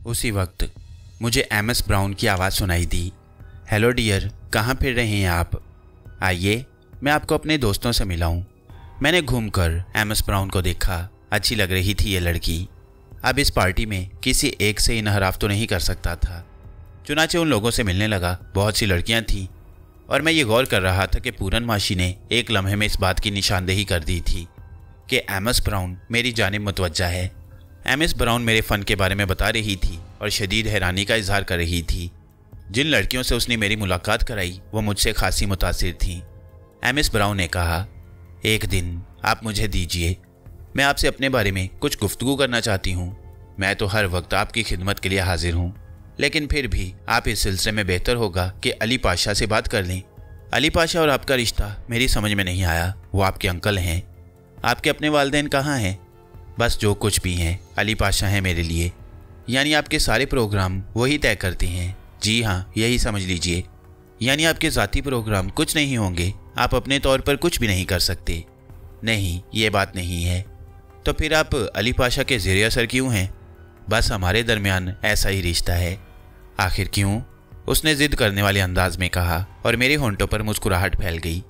उसी वक्त मुझे एमएस ब्राउन की आवाज़ सुनाई दी। हेलो डियर, कहाँ फिर रहे हैं आप? आइए मैं आपको अपने दोस्तों से मिलाऊं। मैंने घूमकर एमएस ब्राउन को देखा। अच्छी लग रही थी ये लड़की। अब इस पार्टी में किसी एक से इनहराफ तो नहीं कर सकता था। चुनाचे उन लोगों से मिलने लगा। बहुत सी लड़कियां थीं और मैं ये गौर कर रहा था कि पूरनमाशी ने एक लम्हे में इस बात की निशानदेही कर दी थी कि एमएस ब्राउन मेरी जानिब मुतवज्जा है। एमएस ब्राउन मेरे फ़न के बारे में बता रही थी और शदीद हैरानी का इजहार कर रही थी। जिन लड़कियों से उसने मेरी मुलाकात कराई वो मुझसे खासी मुतासिर थीं। एमएस ब्राउन ने कहा, एक दिन आप मुझे दीजिए, मैं आपसे अपने बारे में कुछ गुफ्तगू करना चाहती हूँ। मैं तो हर वक्त आपकी खिदमत के लिए हाजिर हूँ, लेकिन फिर भी आप इस सिलसिले में बेहतर होगा कि अली पाशा से बात कर लें। अली पाशा और आपका रिश्ता मेरी समझ में नहीं आया। वो आपके अंकल हैं। आपके अपने वालिदैन कहाँ हैं? बस जो कुछ भी हैं अली पाशा हैं मेरे लिए। यानी आपके सारे प्रोग्राम वही तय करते हैं? जी हाँ, यही समझ लीजिए। यानी आपके ज़ाती प्रोग्राम कुछ नहीं होंगे? आप अपने तौर पर कुछ भी नहीं कर सकते? नहीं, ये बात नहीं है। तो फिर आप अली पाशा के ज़ेरे असर क्यों हैं? बस हमारे दरमियान ऐसा ही रिश्ता है। आखिर क्यों? उसने ज़िद करने वाले अंदाज में कहा और मेरे होंठों पर मुस्कुराहट फैल गई।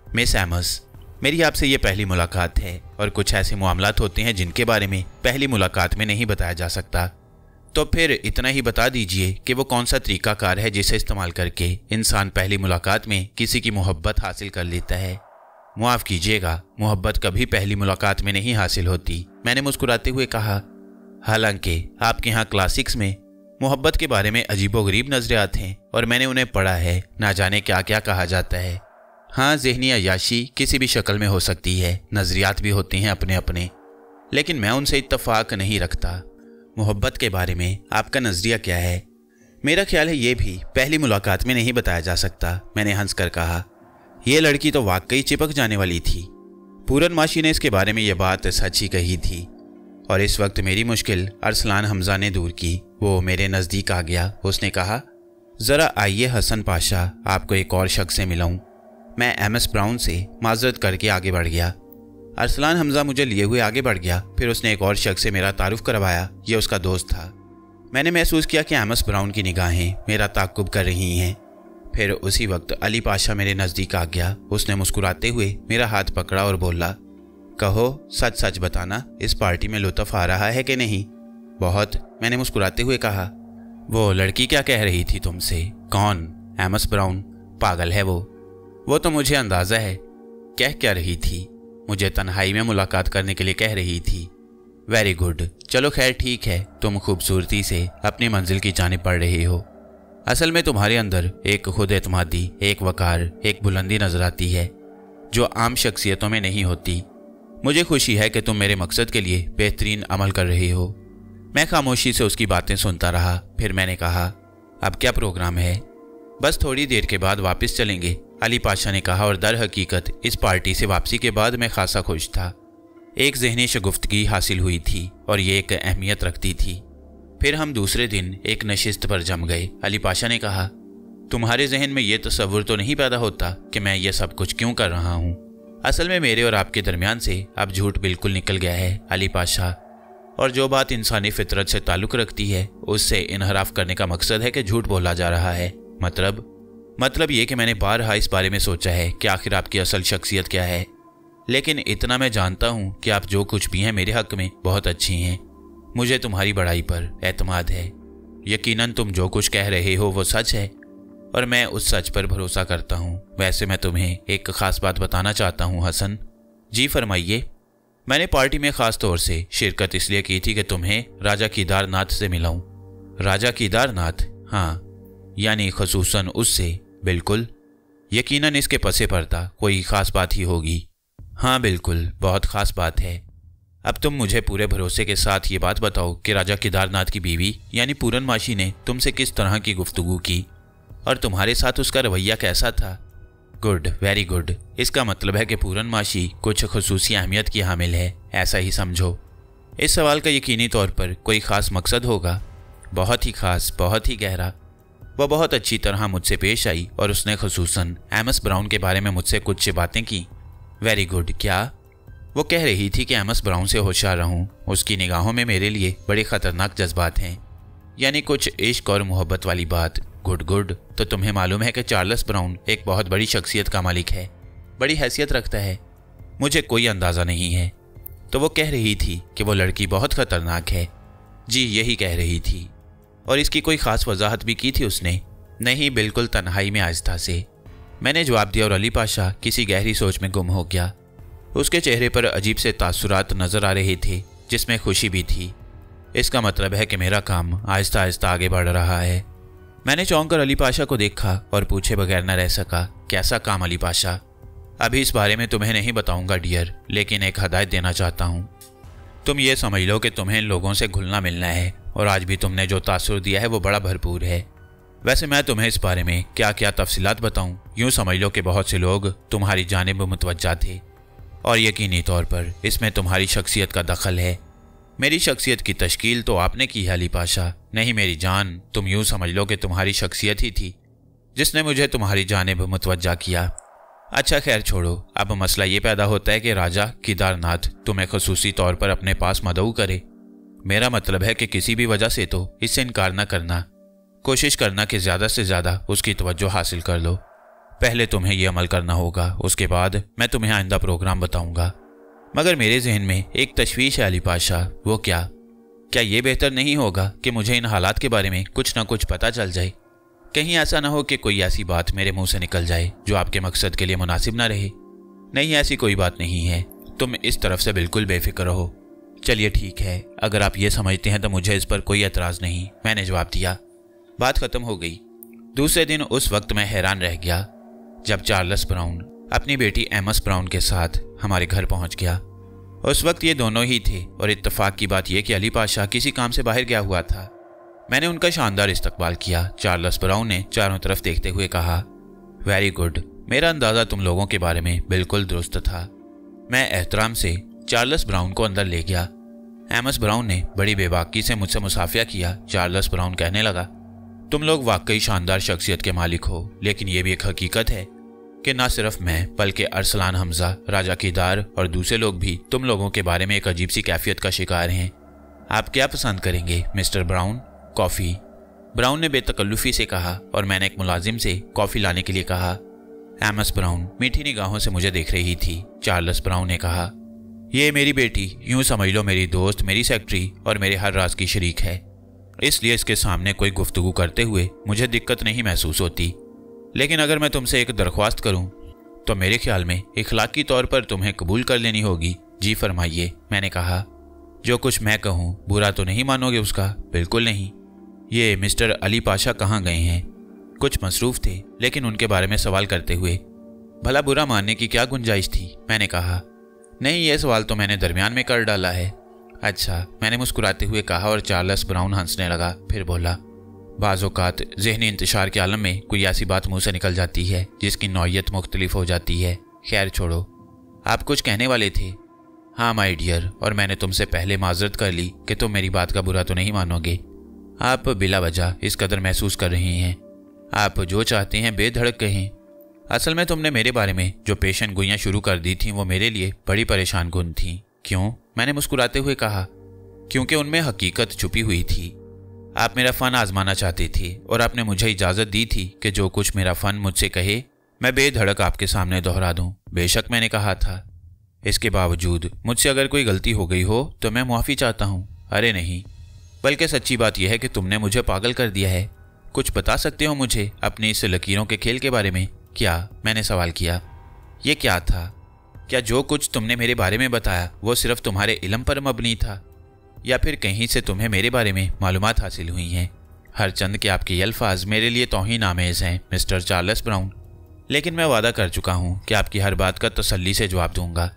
मिस एमस, मेरी आपसे ये पहली मुलाकात है और कुछ ऐसे मामलात होते हैं जिनके बारे में पहली मुलाकात में नहीं बताया जा सकता। तो फिर इतना ही बता दीजिए कि वो कौन सा तरीक़ाकार है जिसे इस्तेमाल करके इंसान पहली मुलाकात में किसी की मोहब्बत हासिल कर लेता है। मुआफ़ कीजिएगा, मोहब्बत कभी पहली मुलाकात में नहीं हासिल होती, मैंने मुस्कुराते हुए कहा। हालांकि आपके यहाँ क्लासिक्स में मोहब्बत के बारे में अजीबोगरीब नज़रियात हैं और मैंने उन्हें पढ़ा है। ना जाने क्या क्या कहा जाता है। हाँ, ज़हनी अय्याशी किसी भी शक्ल में हो सकती है, नज़रियात भी होते हैं अपने अपने, लेकिन मैं उनसे इत्तफाक नहीं रखता। मोहब्बत के बारे में आपका नज़रिया क्या है? मेरा ख्याल है ये भी पहली मुलाकात में नहीं बताया जा सकता, मैंने हंस कर कहा। यह लड़की तो वाकई चिपक जाने वाली थी। पूरनमाशी ने इसके बारे में यह बात सच ही कही थी और इस वक्त मेरी मुश्किल अरसलान हमजा ने दूर की। वो मेरे नज़दीक आ गया। उसने कहा, ज़रा आइए हसन पाशा, आपको एक और शख्स से मिलाऊं। मैं एमएस ब्राउन से माजरत करके आगे बढ़ गया। अरसलान हमजा मुझे लिए हुए आगे बढ़ गया। फिर उसने एक और शख्स से मेरा तारुफ करवाया। यह उसका दोस्त था। मैंने महसूस किया कि एमएस ब्राउन की निगाहें मेरा ताक़ुब कर रही हैं। फिर उसी वक्त अली पाशा मेरे नज़दीक आ गया। उसने मुस्कुराते हुए मेरा हाथ पकड़ा और बोला, कहो, सच सच बताना, इस पार्टी में लुत्फ़ आ रहा है कि नहीं? बहुत, मैंने मुस्कुराते हुए कहा। वो लड़की क्या कह रही थी तुमसे? कौन? MS brown? पागल है वो तो मुझे अंदाज़ा है। कह क्या रही थी? मुझे तन्हाई में मुलाकात करने के लिए कह रही थी। वेरी गुड, चलो खैर ठीक है। तुम खूबसूरती से अपनी मंजिल की जानिब बढ़ रहे हो। असल में तुम्हारे अंदर एक खुद एतमादी, एक वकार, एक बुलंदी नजर आती है जो आम शख्सियतों में नहीं होती। मुझे खुशी है कि तुम मेरे मकसद के लिए बेहतरीन अमल कर रहे हो। मैं खामोशी से उसकी बातें सुनता रहा। फिर मैंने कहा, अब क्या प्रोग्राम है? बस थोड़ी देर के बाद वापस चलेंगे, अली पाशा ने कहा। और दर हकीकत इस पार्टी से वापसी के बाद मैं खासा खुश था। एक ज़हनी शगुफ्तगी हासिल हुई थी और ये एक अहमियत रखती थी। फिर हम दूसरे दिन एक नशिस्त पर जम गए। अली पाशा ने कहा, तुम्हारे जहन में ये तसव्वुर तो नहीं पैदा होता कि मैं ये सब कुछ क्यों कर रहा हूँ? असल में मेरे और आपके दरमियान से अब झूठ बिल्कुल निकल गया है अली पाशा, और जो बात इंसानी फितरत से ताल्लुक़ रखती है उससे इनहराफ करने का मकसद है कि झूठ बोला जा रहा है। मतलब ये कि मैंने बारहा इस बारे में सोचा है कि आखिर आपकी असल शख्सियत क्या है, लेकिन इतना मैं जानता हूँ कि आप जो कुछ भी हैं मेरे हक़ में बहुत अच्छी हैं। मुझे तुम्हारी बड़ाई पर एतमाद है। यकीनन तुम जो कुछ कह रहे हो वो सच है और मैं उस सच पर भरोसा करता हूँ। वैसे मैं तुम्हें एक ख़ास बात बताना चाहता हूँ हसन। जी फरमाइए। मैंने पार्टी में ख़ास तौर से शिरकत इसलिए की थी कि तुम्हें राजा केदारनाथ से मिलाऊं। राजा केदारनाथ? हाँ, यानी खसूसन उससे। बिल्कुल, यकीनन इसके पसे पर्दा कोई ख़ास बात ही होगी। हाँ बिल्कुल, बहुत ख़ास बात है। अब तुम मुझे पूरे भरोसे के साथ ये बात बताओ कि राजा केदारनाथ की बीवी यानी पूरनमाशी ने तुमसे किस तरह की गुफ्तगू की और तुम्हारे साथ उसका रवैया कैसा था? Good, very good. इसका मतलब है कि पूरनमाशी कुछ खुसूसी अहमियत की हामिल है, ऐसा ही समझो। इस सवाल का यकीनी तौर पर कोई ख़ास मकसद होगा। बहुत ही ख़ास, बहुत ही गहरा। वह बहुत अच्छी तरह मुझसे पेश आई और उसने खुसूसन एमएस ब्राउन के बारे में मुझसे कुछ बातें की। Very good. क्या? वो कह रही थी कि एमएस ब्राउन से होशियार रहूं। उसकी निगाहों में मेरे लिए बड़े ख़तरनाक जज्बात हैं। यानी कुछ इश्क और मोहब्बत वाली बात। Good good. तो तुम्हें मालूम है कि चार्ल्स ब्राउन एक बहुत बड़ी शख्सियत का मालिक है, बड़ी हैसियत रखता है। मुझे कोई अंदाज़ा नहीं है। तो वो कह रही थी कि वो लड़की बहुत ख़तरनाक है। जी यही कह रही थी। और इसकी कोई ख़ास वजाहत भी की थी उसने? नहीं, बिल्कुल तन्हाई में आहिस्ता से मैंने जवाब दिया और अली पाशा किसी गहरी सोच में गुम हो गया। उसके चेहरे पर अजीब से तासुरात नज़र आ रहे थे, जिसमें खुशी भी थी। इसका मतलब है कि मेरा काम आहिस्ता आहिस्ता आगे बढ़ रहा है। मैंने चौंक कर अली पाशा को देखा और पूछे बगैर न रह सका, कैसा काम अली पाशा? अभी इस बारे में तुम्हें नहीं बताऊंगा डियर, लेकिन एक हदायत देना चाहता हूँ। तुम ये समझ लो कि तुम्हें लोगों से घुलना मिलना है, और आज भी तुमने जो तासुर दिया है वो बड़ा भरपूर है। वैसे मैं तुम्हें इस बारे में क्या क्या तफसीलात बताऊं? यूं समझ लो कि बहुत से लोग तुम्हारी जानिब मुतवज्जा थे, और यकीनी तौर पर इसमें तुम्हारी शख्सियत का दखल है। मेरी शख्सियत की तश्कील तो आपने की है अली पाशा। नहीं मेरी जान, तुम यूं समझ लो कि तुम्हारी शख्सियत ही थी जिसने मुझे तुम्हारी जानिब मुतवज्जा किया। अच्छा खैर छोड़ो, अब मसला ये पैदा होता है कि राजा केदारनाथ तुम्हें खसूसी तौर पर अपने पास मदऊ करे। मेरा मतलब है कि किसी भी वजह से तो इससे इनकार न करना। कोशिश करना कि ज़्यादा से ज़्यादा उसकी तवज्जो हासिल कर लो। पहले तुम्हें यह अमल करना होगा, उसके बाद मैं तुम्हें आइंदा प्रोग्राम बताऊंगा। मगर मेरे जहन में एक तशवीश है अली पाशा। वो क्या ये बेहतर नहीं होगा कि मुझे इन हालात के बारे में कुछ ना कुछ पता चल जाए? कहीं ऐसा ना हो कि कोई ऐसी बात मेरे मुंह से निकल जाए जो आपके मकसद के लिए मुनासिब ना रहे। नहीं, ऐसी कोई बात नहीं है, तुम इस तरफ से बिल्कुल बेफिक्र रहो। चलिए ठीक है, अगर आप ये समझते हैं तो मुझे इस पर कोई एतराज़ नहीं, मैंने जवाब दिया। बात ख़त्म हो गई। दूसरे दिन उस वक्त मैं हैरान रह गया जब चार्ल्स ब्राउन अपनी बेटी एमस ब्राउन के साथ हमारे घर पहुंच गया। उस वक्त ये दोनों ही थे, और इत्तेफाक की बात यह कि अली पाशा किसी काम से बाहर गया हुआ था। मैंने उनका शानदार इस्तकबाल किया। चार्ल्स ब्राउन ने चारों तरफ देखते हुए कहा, वेरी गुड, मेरा अंदाज़ा तुम लोगों के बारे में बिल्कुल दुरुस्त था। मैं एहतराम से चार्ल्स ब्राउन को अंदर ले गया। एमस ब्राउन ने बड़ी बेबाकी से मुझसे मुसाफिया किया। चार्ल्स ब्राउन कहने लगा, तुम लोग वाकई शानदार शख्सियत के मालिक हो, लेकिन यह भी एक हकीकत है कि ना सिर्फ मैं बल्कि अरसलान हमजा, राजा केदार और दूसरे लोग भी तुम लोगों के बारे में एक अजीब सी कैफियत का शिकार हैं। आप क्या पसंद करेंगे मिस्टर ब्राउन? कॉफ़ी, ब्राउन ने बेतकल्लुफ़ी से कहा, और मैंने एक मुलाजिम से कॉफ़ी लाने के लिए कहा। एमस ब्राउन मीठी निगाहों से मुझे देख रही थी। चार्ल्स ब्राउन ने कहा, ये मेरी बेटी, यूं समझ लो मेरी दोस्त, मेरी सेक्रेटरी और मेरे हर राज की शरीक है, इसलिए इसके सामने कोई गुफ्तगू करते हुए मुझे दिक्कत नहीं महसूस होती। लेकिन अगर मैं तुमसे एक दरख्वास्त करूं तो मेरे ख्याल में इखलाकी तौर पर तुम्हें कबूल कर लेनी होगी। जी फरमाइए, मैंने कहा। जो कुछ मैं कहूं बुरा तो नहीं मानोगे उसका? बिल्कुल नहीं। ये मिस्टर अली पाशा कहाँ गए हैं? कुछ मसरूफ़ थे, लेकिन उनके बारे में सवाल करते हुए भला बुरा मानने की क्या गुंजाइश थी? मैंने कहा। नहीं, यह सवाल तो मैंने दरमियान में कर डाला है। अच्छा, मैंने मुस्कुराते हुए कहा, और चार्ल्स ब्राउन हंसने लगा। फिर बोला, बाज़ औक़ात ज़हनी इंतशार के आलम में कोई ऐसी बात मुंह से निकल जाती है जिसकी नौइयत मुख्तलिफ हो जाती है। खैर छोड़ो, आप कुछ कहने वाले थे? हाँ माय डियर, और मैंने तुमसे पहले माजरत कर ली कि तुम मेरी बात का बुरा तो नहीं मानोगे। आप बिला वजह इस कदर महसूस कर रहे हैं। आप जो चाहते हैं बेधड़क कहें। असल में तुमने मेरे बारे में जो पेशन गोइयाँ शुरू कर दी थीं वो मेरे लिए बड़ी परेशान कुन थीं। क्यों? मैंने मुस्कुराते हुए कहा, क्योंकि उनमें हकीकत छुपी हुई थी। आप मेरा फ़न आजमाना चाहते थे, और आपने मुझे इजाज़त दी थी कि जो कुछ मेरा फ़न मुझसे कहे मैं बेधड़क आपके सामने दोहरा दूं। बेशक मैंने कहा था। इसके बावजूद मुझसे अगर कोई गलती हो गई हो तो मैं मुआफ़ी चाहता हूँ। अरे नहीं, बल्कि सच्ची बात यह है कि तुमने मुझे पागल कर दिया है। कुछ बता सकते हो मुझे अपनी इस लकीरों के खेल के बारे में? क्या? मैंने सवाल किया। ये क्या था? क्या जो कुछ तुमने मेरे बारे में बताया वो सिर्फ तुम्हारे इल्म पर मबनी था, या फिर कहीं से तुम्हें मेरे बारे में मालूमात हासिल हुई हैं? हर चंद के आपके ये अल्फाज मेरे लिए तौहीन आमेज़ हैं मिस्टर चार्ल्स ब्राउन, लेकिन मैं वादा कर चुका हूँ कि आपकी हर बात का तसल्ली से जवाब दूंगा।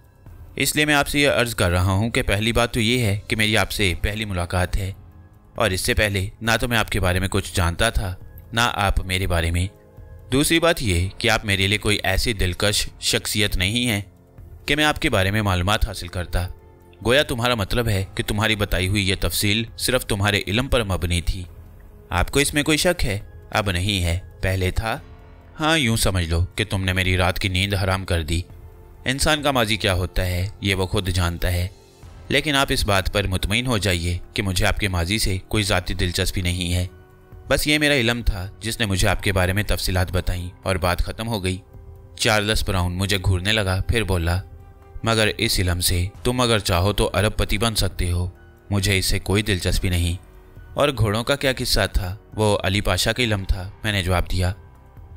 इसलिए मैं आपसे यह अर्ज़ कर रहा हूँ कि पहली बात तो ये है कि मेरी आपसे पहली मुलाकात है, और इससे पहले ना तो मैं आपके बारे में कुछ जानता था, ना आप मेरे बारे में। दूसरी बात यह कि आप मेरे लिए कोई ऐसी दिलकश शख्सियत नहीं हैं कि मैं आपके बारे में मालूमात हासिल करता। गोया तुम्हारा मतलब है कि तुम्हारी बताई हुई यह तफसील सिर्फ तुम्हारे इल्म पर मबनी थी। आपको इसमें कोई शक है? अब नहीं है, पहले था। हाँ, यूं समझ लो कि तुमने मेरी रात की नींद हराम कर दी। इंसान का माजी क्या होता है ये वो खुद जानता है। लेकिन आप इस बात पर मुतमईन हो जाइए कि मुझे आपके माजी से कोई ज़ाती दिलचस्पी नहीं है। बस ये मेरा इल्म था जिसने मुझे आपके बारे में तफसीलात बताई और बात ख़त्म हो गई। चार्ल्स ब्राउन मुझे घूरने लगा, फिर बोला, मगर इस इल्म से तुम अगर चाहो तो अरबपति बन सकते हो। मुझे इससे कोई दिलचस्पी नहीं। और घोड़ों का क्या किस्सा था? वो अली पाशा का इल्म था, मैंने जवाब दिया।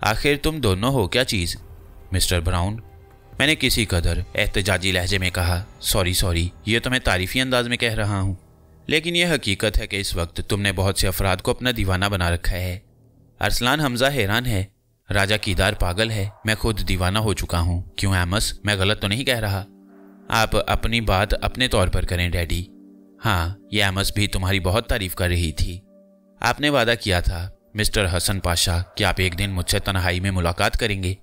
आखिर तुम दोनों हो क्या चीज़? मिस्टर ब्राउन, मैंने किसी कदर एहतजाजी लहजे में कहा, सॉरी, ये तो मैं तारीफ़ी अंदाज में कह रहा हूँ, लेकिन यह हकीकत है कि इस वक्त तुमने बहुत से अफराद को अपना दीवाना बना रखा है। अरसलान हमजा हैरान है, राजा कीदार पागल है, मैं खुद दीवाना हो चुका हूँ। क्यों एमस, मैं गलत तो नहीं कह रहा? आप अपनी बात अपने तौर पर करें डैडी। हाँ, ये एमस भी तुम्हारी बहुत तारीफ कर रही थी। आपने वादा किया था मिस्टर हसन पाशा कि आप एक दिन मुझसे तन्हाई में मुलाकात करेंगे।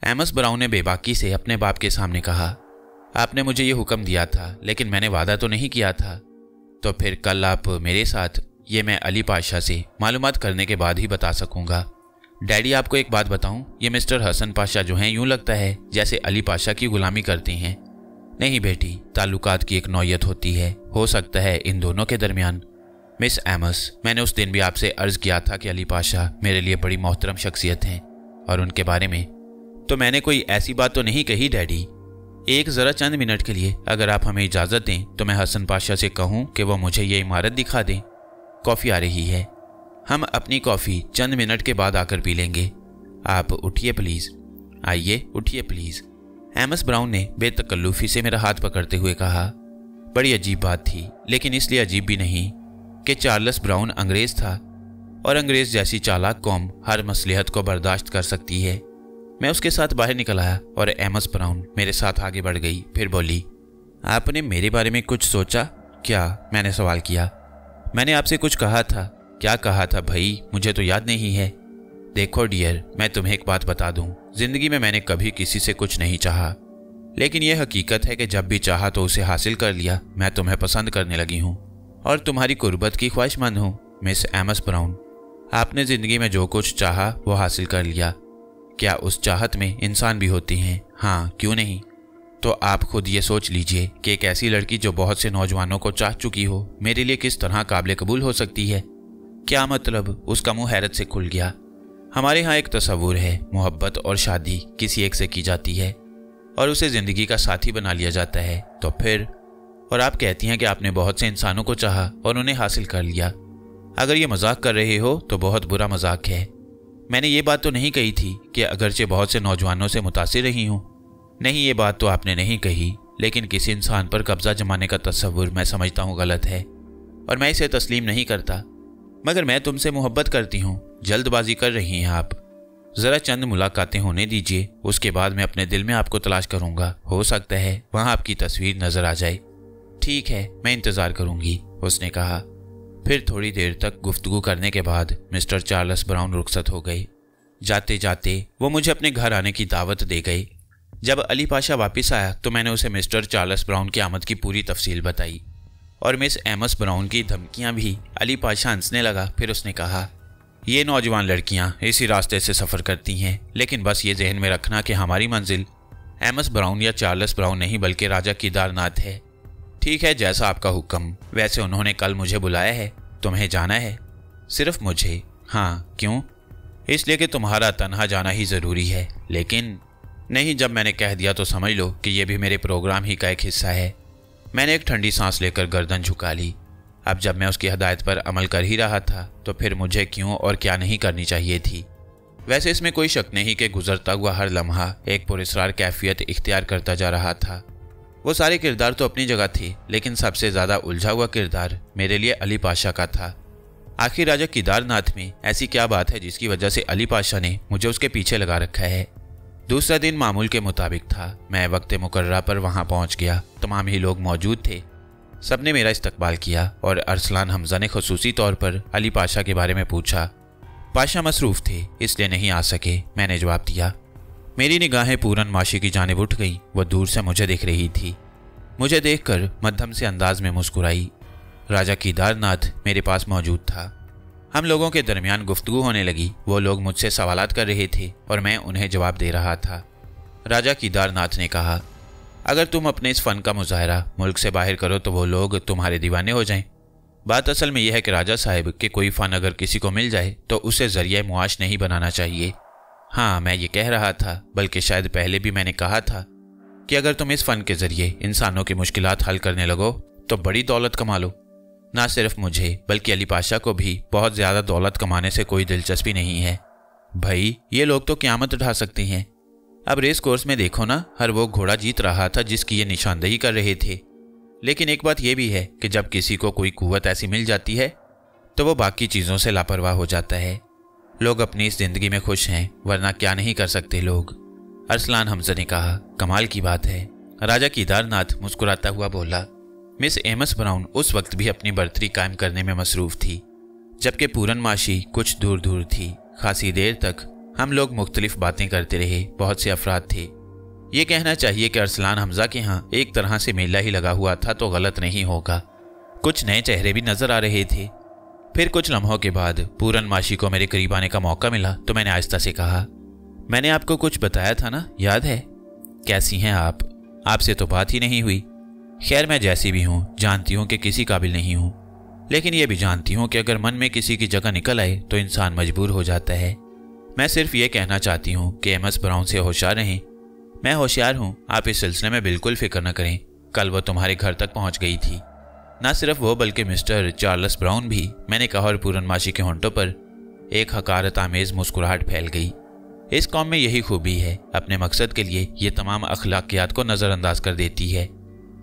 एमस ब्राउन ने बेबाकी से अपने बाप के सामने कहा, आपने मुझे ये हुक्म दिया था, लेकिन मैंने वादा तो नहीं किया था। तो फिर कल आप मेरे साथ? ये मैं अली पाशा से मालूमात करने के बाद ही बता सकूंगा। डैडी, आपको एक बात बताऊं, ये मिस्टर हसन पाशा जो हैं यूं लगता है जैसे अली पाशा की गुलामी करते हैं। नहीं बेटी, ताल्लुकात की एक नौयत होती है, हो सकता है इन दोनों के दरमियान। मिस एमस, मैंने उस दिन भी आपसे अर्ज किया था कि अली पाशा मेरे लिए बड़ी मोहतरम शख्सियत हैं, और उनके बारे में तो मैंने कोई ऐसी बात तो नहीं कही डैडी। एक ज़रा चंद मिनट के लिए अगर आप हमें इजाज़त दें तो मैं हसन पाशा से कहूं कि वो मुझे ये इमारत दिखा दें। कॉफ़ी आ रही है, हम अपनी कॉफ़ी चंद मिनट के बाद आकर पी लेंगे। आप उठिए प्लीज़, आइए उठिए प्लीज़। एमस ब्राउन ने बेतकल्लुफ़ी से मेरा हाथ पकड़ते हुए कहा। बड़ी अजीब बात थी, लेकिन इसलिए अजीब भी नहीं कि चार्ल्स ब्राउन अंग्रेज़ था, और अंग्रेज़ जैसी चालाक कौम हर मसलहत को बर्दाश्त कर सकती है। मैं उसके साथ बाहर निकल आया और एमस ब्राउन मेरे साथ आगे बढ़ गई। फिर बोली, आपने मेरे बारे में कुछ सोचा क्या? मैंने सवाल किया। मैंने आपसे कुछ कहा था। क्या कहा था भाई? मुझे तो याद नहीं है। देखो डियर, मैं तुम्हें एक बात बता दूं, जिंदगी में मैंने कभी किसी से कुछ नहीं चाहा, लेकिन यह हकीकत है कि जब भी चाहा तो उसे हासिल कर लिया। मैं तुम्हें पसंद करने लगी हूँ और तुम्हारी कुर्बत की ख्वाहिशमंद हूँ। मिस एमस ब्राउन, आपने जिंदगी में जो कुछ चाहा वो हासिल कर लिया। क्या उस चाहत में इंसान भी होती हैं? हाँ, क्यों नहीं? तो आप खुद ये सोच लीजिए कि एक ऐसी लड़की जो बहुत से नौजवानों को चाह चुकी हो मेरे लिए किस तरह काबिल कबूल हो सकती है। क्या मतलब? उसका मुंह हैरत से खुल गया। हमारे यहाँ एक तस्वुर है, मोहब्बत और शादी किसी एक से की जाती है और उसे ज़िंदगी का साथी बना लिया जाता है। तो फिर? और आप कहती हैं कि आपने बहुत से इंसानों को चाहा और उन्हें हासिल कर लिया। अगर ये मजाक कर रहे हो तो बहुत बुरा मजाक है। मैंने ये बात तो नहीं कही थी कि अगरचे बहुत से नौजवानों से मुतासिर रही हूँ। नहीं, ये बात तो आपने नहीं कही, लेकिन किसी इंसान पर कब्जा जमाने का तस्वुर मैं समझता हूँ गलत है और मैं इसे तस्लीम नहीं करता। मगर मैं तुमसे मोहब्बत करती हूँ। जल्दबाजी कर रही हैं आप। ज़रा चंद मुलाकातें होने दीजिए, उसके बाद मैं अपने दिल में आपको तलाश करूँगा। हो सकता है वहाँ आपकी तस्वीर नज़र आ जाए। ठीक है, मैं इंतज़ार करूँगी, उसने कहा। फिर थोड़ी देर तक गुफ्तगू करने के बाद मिस्टर चार्ल्स ब्राउन रुखसत हो गए। जाते जाते वो मुझे अपने घर आने की दावत दे गए। जब अली पाशा वापस आया तो मैंने उसे मिस्टर चार्ल्स ब्राउन की आमद की पूरी तफसील बताई और मिस एमस ब्राउन की धमकियां भी। अली पाशा हंसने लगा। फिर उसने कहा, ये नौजवान लड़कियां इसी रास्ते से सफ़र करती हैं, लेकिन बस ये जहन में रखना कि हमारी मंजिल एमस ब्राउन या चार्ल्स ब्राउन नहीं बल्कि राजा कीदारनाथ है। ठीक है, जैसा आपका हुक्म। वैसे उन्होंने कल मुझे बुलाया है। तुम्हें जाना है? सिर्फ मुझे? हाँ, क्यों? इसलिए कि तुम्हारा तन्हा जाना ही ज़रूरी है। लेकिन नहीं, जब मैंने कह दिया तो समझ लो कि यह भी मेरे प्रोग्राम ही का एक हिस्सा है। मैंने एक ठंडी सांस लेकर गर्दन झुका ली। अब जब मैं उसकी हदायत पर अमल कर ही रहा था तो फिर मुझे क्यों और क्या नहीं करनी चाहिए थी। वैसे इसमें कोई शक नहीं कि गुजरता हुआ हर लम्हा एक पुरस्कार कैफियत इख्तियार करता जा रहा था। वो सारे किरदार तो अपनी जगह थे, लेकिन सबसे ज़्यादा उलझा हुआ किरदार मेरे लिए अली पाशा का था। आखिर राजा केदारनाथ में ऐसी क्या बात है जिसकी वजह से अली पाशा ने मुझे उसके पीछे लगा रखा है। दूसरा दिन मामूल के मुताबिक था। मैं वक्त मुकर्ररा पर वहां पहुंच गया। तमाम ही लोग मौजूद थे। सबने मेरा इस्तकबाल किया और अरसलान हमजा ने खुसूसी तौर पर अली पाशा के बारे में पूछा। पाशा मसरूफ़ थे इसलिए नहीं आ सके, मैंने जवाब दिया। मेरी निगाहें पूरन माशी की जानिब उठ गई। वह दूर से मुझे देख रही थी। मुझे देखकर मध्यम से अंदाज में मुस्कुराई। राजा केदारनाथ मेरे पास मौजूद था। हम लोगों के दरमियान गुफ्तगू होने लगी। वो लोग मुझसे सवालात कर रहे थे और मैं उन्हें जवाब दे रहा था। राजा केदारनाथ ने कहा, अगर तुम अपने इस फ़न का मुजाहरा मुल्क से बाहर करो तो वो लोग तुम्हारे दीवाने हो जाएं। बात असल में यह है कि राजा साहब कि कोई फ़न अगर किसी को मिल जाए तो उसे ज़रिया मुआश नहीं बनाना चाहिए। हाँ, मैं ये कह रहा था, बल्कि शायद पहले भी मैंने कहा था कि अगर तुम इस फ़न के ज़रिए इंसानों की मुश्किलात हल करने लगो तो बड़ी दौलत कमा लो। ना सिर्फ मुझे बल्कि अली पाशा को भी बहुत ज़्यादा दौलत कमाने से कोई दिलचस्पी नहीं है। भाई, ये लोग तो क़यामत उठा सकते हैं। अब रेस कोर्स में देखो ना, हर वो घोड़ा जीत रहा था जिसकी ये निशानदेही कर रहे थे। लेकिन एक बात यह भी है कि जब किसी को कोई कुव्वत ऐसी मिल जाती है तो वो बाकी चीज़ों से लापरवाह हो जाता है। लोग अपनी इस ज़िंदगी में खुश हैं, वरना क्या नहीं कर सकते लोग। अरसलान हमजा ने कहा, कमाल की बात है। राजा केदारनाथ मुस्कुराता हुआ बोला। मिस एमस ब्राउन उस वक्त भी अपनी बर्तरी कायम करने में मसरूफ़ थी, जबकि पूरनमाशी कुछ दूर दूर थी। खासी देर तक हम लोग मुख्तलिफ बातें करते रहे। बहुत से अफराद थे। ये कहना चाहिए कि अरसलान हमजा के यहाँ एक तरह से मेला ही लगा हुआ था तो गलत नहीं होगा। कुछ नए चेहरे भी नजर आ रहे थे। फिर कुछ लम्हों के बाद पूरनमाशी को मेरे करीब आने का मौका मिला तो मैंने आहिस्ता से कहा, मैंने आपको कुछ बताया था ना, याद है? कैसी हैं आप? आपसे तो बात ही नहीं हुई। खैर, मैं जैसी भी हूँ जानती हूँ कि किसी काबिल नहीं हूँ, लेकिन यह भी जानती हूँ कि अगर मन में किसी की जगह निकल आए तो इंसान मजबूर हो जाता है। मैं सिर्फ ये कहना चाहती हूँ कि एमएस ब्राउन से होशियार रहें। मैं होशियार हूँ, आप इस सिलसिले में बिल्कुल फिक्र न करें। कल वो तुम्हारे घर तक पहुँच गई थी। ना सिर्फ वो बल्कि मिस्टर चार्ल्स ब्राउन भी, मैंने कहा, और पूरनमाशी के होंठों पर एक हकारत आमेज मुस्कुराहट फैल गई। इस कौम में यही खूबी है, अपने मकसद के लिए ये तमाम अखलाकियात को नज़रअंदाज कर देती है।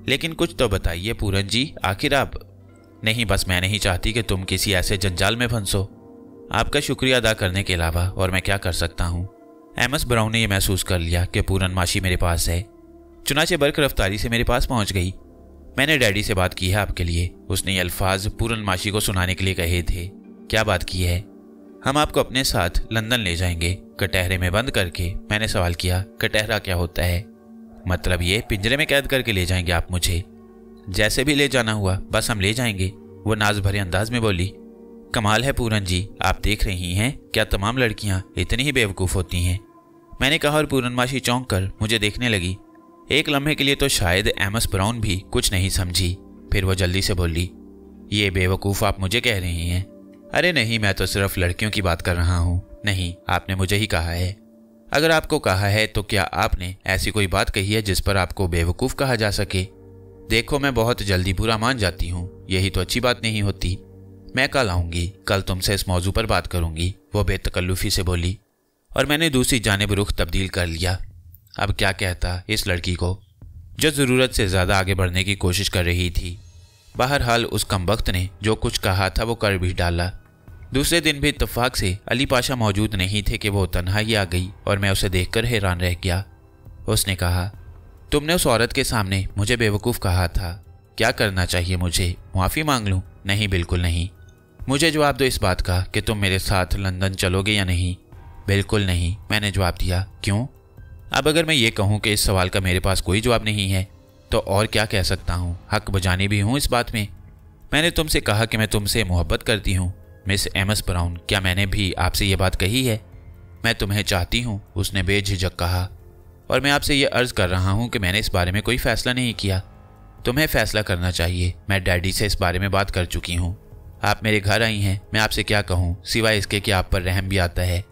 लेकिन कुछ तो बताइए पूरन जी, आखिर आप? नहीं, बस मैं नहीं चाहती कि तुम किसी ऐसे जंजाल में फंसो। आपका शुक्रिया अदा करने के अलावा और मैं क्या कर सकता हूँ? एमएस ब्राउन ने यह महसूस कर लिया कि पूरनमाशी मेरे पास है, चुनाचे बर्क रफ्तारी से मेरे पास पहुँच गई। मैंने डैडी से बात की है आपके लिए। उसने ये अल्फाज पूरनमाशी को सुनाने के लिए कहे थे। क्या बात की है? हम आपको अपने साथ लंदन ले जाएंगे, कटहरे में बंद करके। मैंने सवाल किया, कटहरा क्या होता है? मतलब ये पिंजरे में कैद करके ले जाएंगे आप मुझे? जैसे भी ले जाना हुआ, बस हम ले जाएंगे, वो नाज भरे अंदाज में बोली। कमाल है पूरन जी, आप देख रही हैं क्या तमाम लड़कियां इतनी ही बेवकूफ़ होती हैं? मैंने कहा और पूरनमाशी चौंक कर मुझे देखने लगी। एक लम्हे के लिए तो शायद एमएस ब्राउन भी कुछ नहीं समझी। फिर वो जल्दी से बोली, ये बेवकूफ़ आप मुझे कह रही हैं? अरे नहीं, मैं तो सिर्फ लड़कियों की बात कर रहा हूँ। नहीं, आपने मुझे ही कहा है। अगर आपको कहा है तो क्या आपने ऐसी कोई बात कही है जिस पर आपको बेवकूफ़ कहा जा सके? देखो, मैं बहुत जल्दी बुरा मान जाती हूँ, यही तो अच्छी बात नहीं होती। मैं कल आऊँगी, कल तुमसे इस मौजू पर बात करूँगी, वो बेतकल्लुफ़ी से बोली। और मैंने दूसरी जानिब रुख तब्दील कर लिया। अब क्या कहता इस लड़की को, जो ज़रूरत से ज़्यादा आगे बढ़ने की कोशिश कर रही थी। बहरहाल उस कमबख्त ने जो कुछ कहा था वो कर भी डाला। दूसरे दिन भी इत्तफाक से अली पाशा मौजूद नहीं थे कि वो तन्हा ही आ गई और मैं उसे देखकर हैरान रह गया। उसने कहा, तुमने उस औरत के सामने मुझे बेवकूफ़ कहा था। क्या करना चाहिए मुझे? मुआफ़ी मांग लूँ? नहीं, बिल्कुल नहीं। मुझे जवाब दो इस बात का कि तुम मेरे साथ लंदन चलोगे या नहीं? बिल्कुल नहीं, मैंने जवाब दिया। क्यों? अब अगर मैं ये कहूँ कि इस सवाल का मेरे पास कोई जवाब नहीं है तो और क्या कह सकता हूँ? हक बजानी भी हूँ इस बात में। मैंने तुमसे कहा कि मैं तुमसे मोहब्बत करती हूँ। मिस एमएस ब्राउन, क्या मैंने भी आपसे ये बात कही है? मैं तुम्हें चाहती हूँ, उसने बेझिझक कहा। और मैं आपसे ये अर्ज़ कर रहा हूँ कि मैंने इस बारे में कोई फ़ैसला नहीं किया। तुम्हें फ़ैसला करना चाहिए। मैं डैडी से इस बारे में बात कर चुकी हूँ। आप मेरे घर आई हैं, मैं आपसे क्या कहूँ सिवाय इसके कि आप पर रहम भी आता है।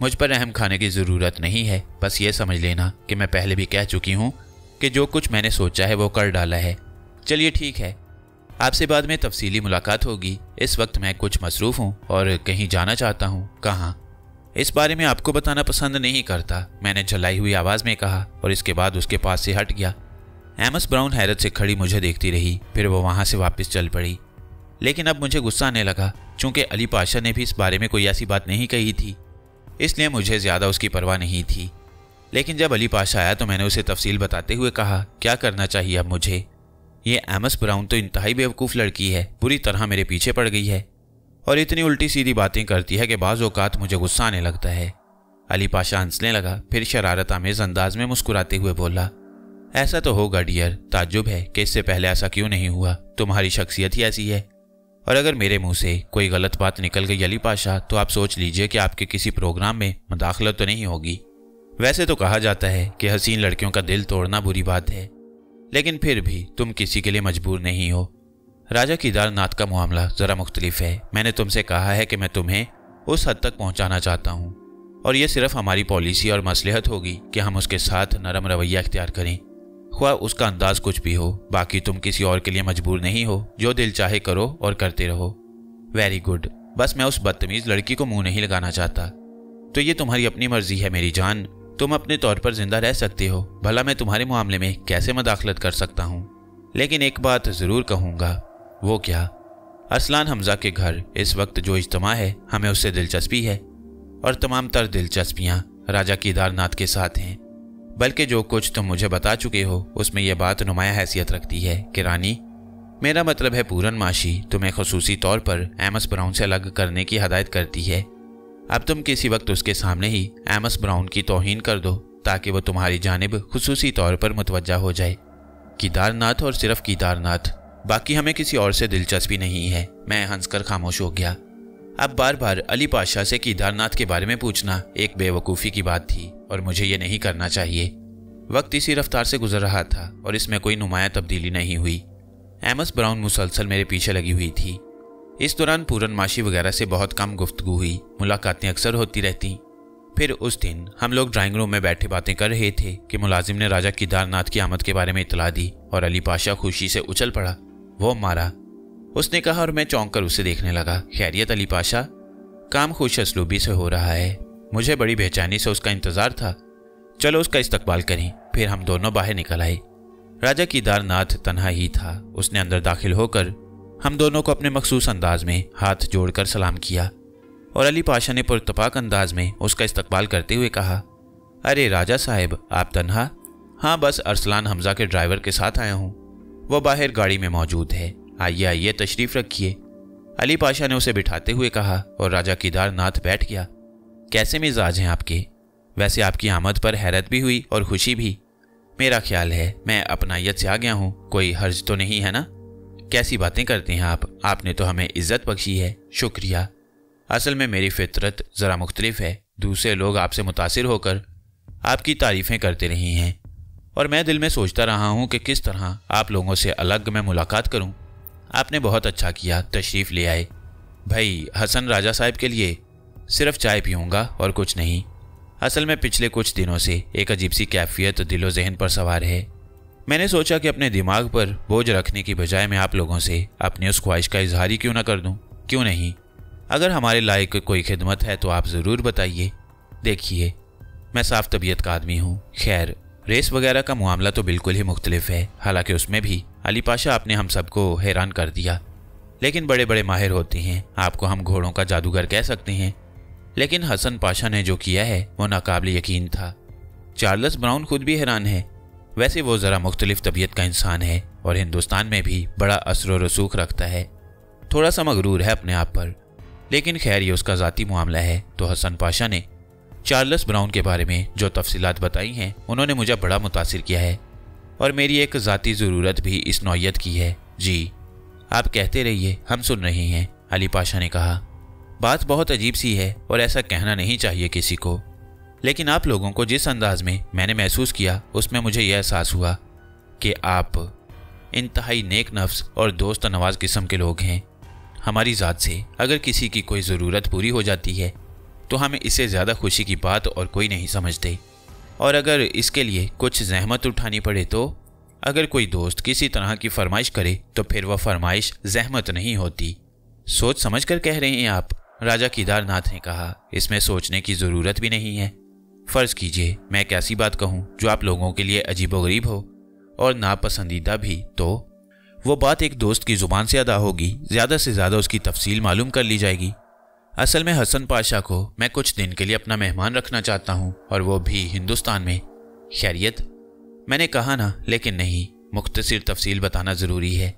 मुझ पर रहम खाने की ज़रूरत नहीं है, बस ये समझ लेना कि मैं पहले भी कह चुकी हूँ कि जो कुछ मैंने सोचा है वो कर डाला है। चलिए ठीक है, आपसे बाद में तफसीली मुलाकात होगी। इस वक्त मैं कुछ मसरूफ़ हूँ और कहीं जाना चाहता हूँ। कहाँ? इस बारे में आपको बताना पसंद नहीं करता, मैंने झल्लाई हुई आवाज़ में कहा और इसके बाद उसके पास से हट गया। एमएस ब्राउन हैरत से खड़ी मुझे देखती रही, फिर वो वहाँ से वापस चल पड़ी। लेकिन अब मुझे गुस्सा आने लगा। चूँकि अली पाशा ने भी इस बारे में कोई ऐसी बात नहीं कही थी, इसलिए मुझे ज़्यादा उसकी परवाह नहीं थी। लेकिन जब अली पाशा आया तो मैंने उसे तफसील बताते हुए कहा, क्या करना चाहिए अब मुझे? ये एमएस ब्राउन तो इंतहाई बेवकूफ़ लड़की है, पूरी तरह मेरे पीछे पड़ गई है और इतनी उल्टी सीधी बातें करती है कि बाज़ औक़ात मुझे गुस्सा आने लगता है। अली पाशा हंसने लगा, फिर शरारत आमेज़ अंदाज में मुस्कुराते हुए बोला, ऐसा तो होगा डियर, ताज्जुब है कि इससे पहले ऐसा क्यों नहीं हुआ। तुम्हारी शख्सियत ही ऐसी है। और अगर मेरे मुंह से कोई गलत बात निकल गई अली पाशा, तो आप सोच लीजिए कि आपके किसी प्रोग्राम में मुदाखलत तो नहीं होगी। वैसे तो कहा जाता है कि हसीन लड़कियों का दिल तोड़ना बुरी बात है, लेकिन फिर भी तुम किसी के लिए मजबूर नहीं हो। राजा केदारनाथ का मामला ज़रा मुख्तलिफ है। मैंने तुमसे कहा है कि मैं तुम्हें उस हद तक पहुंचाना चाहता हूं, और यह सिर्फ हमारी पॉलिसी और मसलहत होगी कि हम उसके साथ नरम रवैया इख्तियार करें, ख्वाह उसका अंदाज कुछ भी हो। बाकी तुम किसी और के लिए मजबूर नहीं हो। जो दिल चाहे करो और करते रहो। Very good. बस मैं उस बदतमीज़ लड़की को मुंह नहीं लगाना चाहता। तो ये तुम्हारी अपनी मर्जी है मेरी जान। तुम अपने तौर पर जिंदा रह सकते हो। भला मैं तुम्हारे मामले में कैसे मदाखलत कर सकता हूँ। लेकिन एक बात ज़रूर कहूँगा। वो क्या? अरसलान हमजा के घर इस वक्त जो इज्तिमा है, हमें उससे दिलचस्पी है, और तमाम तर दिलचस्पियाँ राजा केदारनाथ के साथ हैं। बल्कि जो कुछ तुम मुझे बता चुके हो उसमें यह बात नुमाया हैसियत रखती है कि रानी, मेरा मतलब है पूरनमाशी तुम्हें खुसूसी तौर पर एमएस ब्राउन से अलग करने की हदायत करती है। अब तुम किसी वक्त उसके सामने ही एमएस ब्राउन की तौहीन कर दो ताकि वो तुम्हारी जानिब खुसूसी तौर पर मुतवज्जा हो जाए। केदारनाथ और सिर्फ केदारनाथ, बाकी हमें किसी और से दिलचस्पी नहीं है। मैं हंसकर खामोश हो गया। अब बार बार अली पाशा से केदारनाथ के बारे में पूछना एक बेवकूफ़ी की बात थी और मुझे ये नहीं करना चाहिए। वक्त इसी रफ्तार से गुजर रहा था और इसमें कोई नुमाया तब्दीली नहीं हुई। एमएस ब्राउन मुसलसल मेरे पीछे लगी हुई थी। इस दौरान पूरनमाशी वगैरह से बहुत कम गुफ्तगू हुई। मुलाकातें अक्सर होती रहती। फिर उस दिन हम लोग ड्राइंग रूम में बैठे बातें कर रहे थे कि मुलाजिम ने राजा केदारनाथ की आमद के बारे में इतला दी और अली पाशा खुशी से उछल पड़ा। वो मारा, उसने कहा, और मैं चौंक कर उसे देखने लगा। खैरियत अली पाशा? काम खुश असलूबी से हो रहा है। मुझे बड़ी बेचैनी से उसका इंतजार था। चलो उसका इस्तकबाल करें। फिर हम दोनों बाहर निकल आए। राजा केदारनाथ तन्हा ही था। उसने अंदर दाखिल होकर हम दोनों को अपने मखसूस अंदाज में हाथ जोड़कर सलाम किया और अली पाशा ने पुरतपाक अंदाज में उसका इस्तकबाल करते हुए कहा, अरे राजा साहब, आप तन्हा? हाँ, बस अरसलान हमजा के ड्राइवर के साथ आया हूँ। वो बाहर गाड़ी में मौजूद है। आइए आइए, तशरीफ़ रखिए। अली पाशा ने उसे बिठाते हुए कहा और राजा केदारनाथ बैठ गया। कैसे मिजाज हैं आपके? वैसे आपकी आमद पर हैरत भी हुई और खुशी भी। मेरा ख्याल है मैं अपनायत से आ गया हूँ। कोई हर्ज तो नहीं है ना? कैसी बातें करते हैं आप? आपने तो हमें इज्जत बख्शी है। शुक्रिया। असल में मेरी फितरत ज़रा मुख्तलिफ है। दूसरे लोग आपसे मुतासिर होकर आपकी तारीफ़ें करते रही हैं और मैं दिल में सोचता रहा हूँ कि किस तरह आप लोगों से अलग मैं मुलाकात करूँ। आपने बहुत अच्छा किया, तशरीफ़ ले आए। भाई हसन राजा साहब के लिए सिर्फ चाय पीऊँगा और कुछ नहीं। असल में पिछले कुछ दिनों से एक अजीब सी कैफियत दिलो जहन पर सवार है। मैंने सोचा कि अपने दिमाग पर बोझ रखने की बजाय मैं आप लोगों से अपनी उस ख्वाहिश का इजहार ही क्यों ना कर दूं। क्यों नहीं? अगर हमारे लायक कोई खिदमत है तो आप ज़रूर बताइए। देखिए, मैं साफ तबीयत का आदमी हूँ। खैर, रेस वगैरह का मामला तो बिल्कुल ही मुख्तलिफ है। हालांकि उसमें भी अली पाशा आपने हम सबको हैरान कर दिया। लेकिन बड़े बड़े माहिर होते हैं। आपको हम घोड़ों का जादूगर कह सकते हैं। लेकिन हसन पाशा ने जो किया है वो नाकाबिल यकीन था। चार्ल्स ब्राउन खुद भी हैरान है। वैसे वो ज़रा मुख्तलिफ तबीयत का इंसान है और हिंदुस्तान में भी बड़ा असर व रसूख रखता है। थोड़ा सा मगरूर है अपने आप पर। लेकिन खैर, ये उसका ज़ाती मामला है। तो हसन पाशा ने चार्ल्स ब्राउन के बारे में जो तफसीलात बताई हैं उन्होंने मुझे बड़ा मुतासिर किया है और मेरी एक ज़ाती ज़रूरत भी इस नौयत की है। जी, आप कहते रहिए, हम सुन रहे हैं। अली पाशा ने कहा, बात बहुत अजीब सी है और ऐसा कहना नहीं चाहिए किसी को। लेकिन आप लोगों को जिस अंदाज में मैंने महसूस किया उसमें मुझे यह एहसास हुआ कि आप इंतहाई नेक नफ्स और दोस्त नवाज किस्म के लोग हैं। हमारी ज़ात से अगर किसी की कोई ज़रूरत पूरी हो जाती है तो हमें इससे ज़्यादा खुशी की बात और कोई नहीं समझते। और अगर इसके लिए कुछ जहमत उठानी पड़े तो अगर कोई दोस्त किसी तरह की फरमाइश करे तो फिर वह फरमाइश जहमत नहीं होती। सोच समझ कर कह रहे हैं आप? राजा केदारनाथ ने कहा, इसमें सोचने की ज़रूरत भी नहीं है। फ़र्ज़ कीजिए मैं एक ऐसी बात कहूँ जो आप लोगों के लिए अजीबोगरीब हो और नापसंदीदा भी, तो वो बात एक दोस्त की ज़ुबान से अदा होगी। ज़्यादा से ज़्यादा उसकी तफसील मालूम कर ली जाएगी। असल में हसन पाशा को मैं कुछ दिन के लिए अपना मेहमान रखना चाहता हूँ और वो भी हिंदुस्तान में। खैरियत? मैंने कहा ना, लेकिन नहीं, मुख्तसर तफसील बताना ज़रूरी है।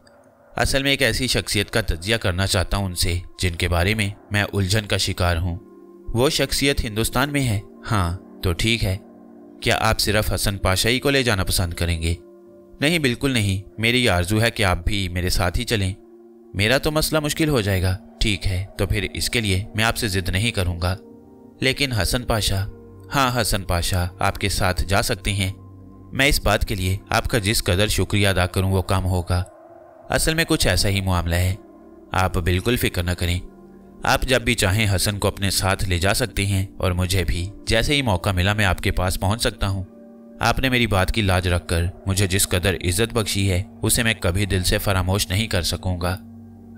असल में एक ऐसी शख्सियत का तज्जिया करना चाहता हूँ उनसे जिनके बारे में मैं उलझन का शिकार हूँ। वो शख्सियत हिंदुस्तान में है। हाँ तो ठीक है। क्या आप सिर्फ हसन पाशा ही को ले जाना पसंद करेंगे? नहीं, बिल्कुल नहीं। मेरी आरजू है कि आप भी मेरे साथ ही चलें। मेरा तो मसला मुश्किल हो जाएगा। ठीक है, तो फिर इसके लिए मैं आपसे जिद नहीं करूँगा। लेकिन हसन पाशा? हाँ, हसन पाशा आपके साथ जा सकते हैं। मैं इस बात के लिए आपका जिस कदर शुक्रिया अदा करूं वो कम होगा। असल में कुछ ऐसा ही मामला है। आप बिल्कुल फिक्र न करें। आप जब भी चाहें हसन को अपने साथ ले जा सकते हैं और मुझे भी जैसे ही मौका मिला मैं आपके पास पहुंच सकता हूं। आपने मेरी बात की लाज रखकर मुझे जिस कदर इज्जत बख्शी है उसे मैं कभी दिल से फरामोश नहीं कर सकूंगा।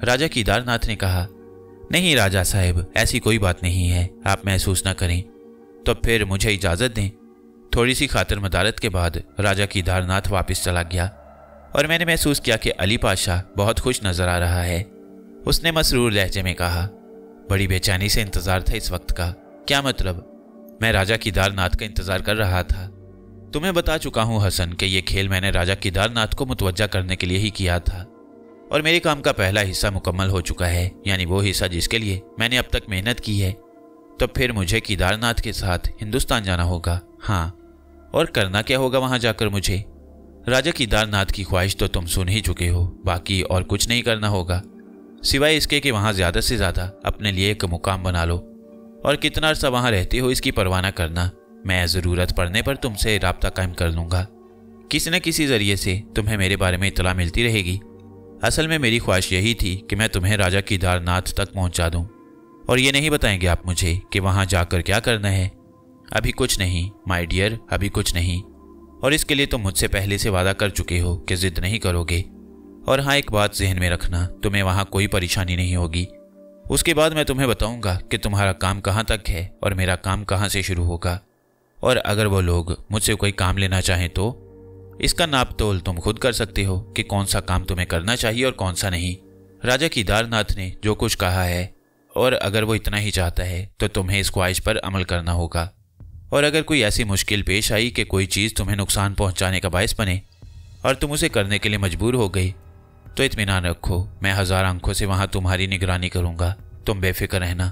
राजा केदारनाथ ने कहा, नहीं राजा साहब, ऐसी कोई बात नहीं है, आप महसूस न करें। तो फिर मुझे इजाज़त दें। थोड़ी सी खातिर मदारत के बाद राजा केदारनाथ वापस चला गया और मैंने महसूस किया कि अली पाशा बहुत खुश नजर आ रहा है। उसने मसरूर लहजे में कहा, बड़ी बेचैनी से इंतजार था इस वक्त का। क्या मतलब? मैं राजा केदारनाथ का इंतजार कर रहा था। तुम्हें बता चुका हूं हसन कि यह खेल मैंने राजा केदारनाथ को मुतवज्जा करने के लिए ही किया था और मेरे काम का पहला हिस्सा मुकम्मल हो चुका है, यानी वो हिस्सा जिसके लिए मैंने अब तक मेहनत की है। तो फिर मुझे केदारनाथ के साथ हिंदुस्तान जाना होगा। हाँ, और करना क्या होगा वहां जाकर मुझे? राजा केदारनाथ की ख्वाहिश तो तुम सुन ही चुके हो, बाकी और कुछ नहीं करना होगा सिवाय इसके कि वहां ज्यादा से ज्यादा अपने लिए एक मुकाम बना लो और कितना अर्सा वहां रहते हो इसकी परवाह न करना। मैं ज़रूरत पड़ने पर तुमसे राब्ता कायम कर लूँगा। किसी न किसी ज़रिए से तुम्हें मेरे बारे में इत्तला मिलती रहेगी। असल में मेरी ख्वाहिश यही थी कि मैं तुम्हें राजा केदारनाथ तक पहुँचा दूँ। और ये नहीं बताएंगे आप मुझे कि वहाँ जाकर क्या करना है? अभी कुछ नहीं माय डियर, अभी कुछ नहीं। और इसके लिए तुम मुझसे पहले से वादा कर चुके हो कि ज़िद नहीं करोगे। और हाँ, एक बात जहन में रखना, तुम्हें वहाँ कोई परेशानी नहीं होगी। उसके बाद मैं तुम्हें बताऊँगा कि तुम्हारा काम कहाँ तक है और मेरा काम कहाँ से शुरू होगा। और अगर वो लोग मुझसे कोई काम लेना चाहें तो इसका नाप तोल तुम खुद कर सकते हो कि कौन सा काम तुम्हें करना चाहिए और कौन सा नहीं। राजा केदारनाथ ने जो कुछ कहा है, और अगर वो इतना ही चाहता है तो तुम्हें इस ख्वाहिश पर अमल करना होगा। और अगर कोई ऐसी मुश्किल पेश आई कि कोई चीज़ तुम्हें नुकसान पहुंचाने का बायस बने और तुम उसे करने के लिए मजबूर हो गई, तो इत्मीनान रखो, मैं 1000 आंखों से वहाँ तुम्हारी निगरानी करूँगा। तुम बेफिक्र रहना,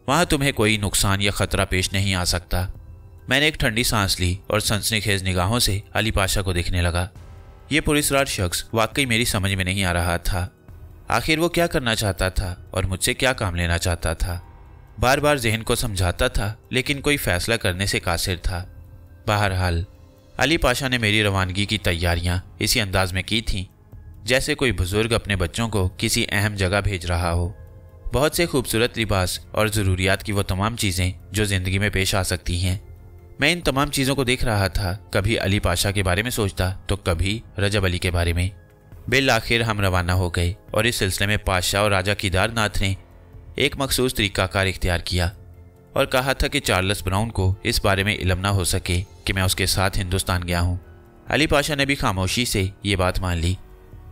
वहाँ तुम्हें कोई नुकसान या ख़तरा पेश नहीं आ सकता। मैंने एक ठंडी सांस ली और सनसनीखेज निगाहों से अली पाशा को देखने लगा। ये पुलिसराज शख्स वाकई मेरी समझ में नहीं आ रहा था। आखिर वो क्या करना चाहता था और मुझसे क्या काम लेना चाहता था? बार बार जहन को समझाता था लेकिन कोई फैसला करने से कासिर था। बहरहाल अली पाशा ने मेरी रवानगी की तैयारियां इसी अंदाज में की थीं जैसे कोई बुजुर्ग अपने बच्चों को किसी अहम जगह भेज रहा हो। बहुत से खूबसूरत लिबास और ज़रूरियात की वो तमाम चीज़ें जो ज़िंदगी में पेश आ सकती हैं। मैं इन तमाम चीज़ों को देख रहा था, कभी अली पाशा के बारे में सोचता तो कभी रजब अली के बारे में। बिल आखिर हम रवाना हो गए और इस सिलसिले में पाशा और राजा केदारनाथ ने एक मखसूस तरीक़ाकार इख्तियार किया और कहा था कि चार्ल्स ब्राउन को इस बारे में इल्म ना हो सके कि मैं उसके साथ हिंदुस्तान गया हूँ। अली पाशा ने भी खामोशी से ये बात मान ली।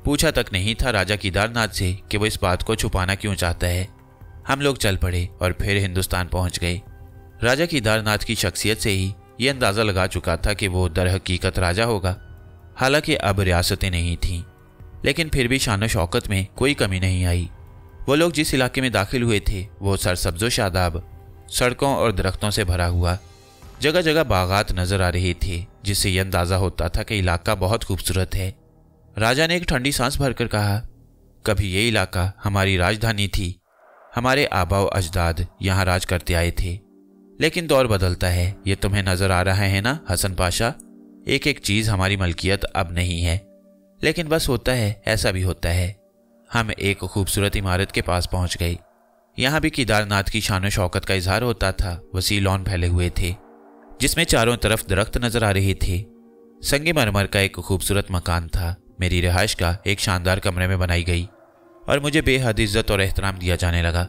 पूछा तक नहीं था राजा केदारनाथ से कि वो इस बात को छुपाना क्यों चाहता है। हम लोग चल पड़े और फिर हिंदुस्तान पहुँच गए। राजा केदारनाथ की शख्सियत से ही ये अंदाज़ा लगा चुका था कि वो दर हकीकत राजा होगा। हालांकि अब रियासतें नहीं थीं, लेकिन फिर भी शान शौकत में कोई कमी नहीं आई। वो लोग जिस इलाके में दाखिल हुए थे वो सरसब्ज़ो शादाब, सड़कों और दरख्तों से भरा हुआ, जगह जगह बागात नज़र आ रहे थे, जिससे यह अंदाज़ा होता था कि इलाका बहुत खूबसूरत है। राजा ने एक ठंडी सांस भरकर कहा, कभी ये इलाका हमारी राजधानी थी। हमारे आबा व अजदाद यहाँ राज करते आए थे, लेकिन दौर बदलता है। ये तुम्हें नज़र आ रहा है ना हसन पाशा, एक एक चीज़ हमारी मलकियत अब नहीं है। लेकिन बस होता है, ऐसा भी होता है। हम एक खूबसूरत इमारत के पास पहुंच गए। यहाँ भी केदारनाथ की शान शौकत का इजहार होता था। वसी लॉन फैले हुए थे जिसमें चारों तरफ दरख्त नजर आ रहे थे। संगमरमर का एक खूबसूरत मकान था। मेरी रिहाइश का एक शानदार कमरे में बनाई गई और मुझे बेहद इज्जत और एहतराम दिया जाने लगा।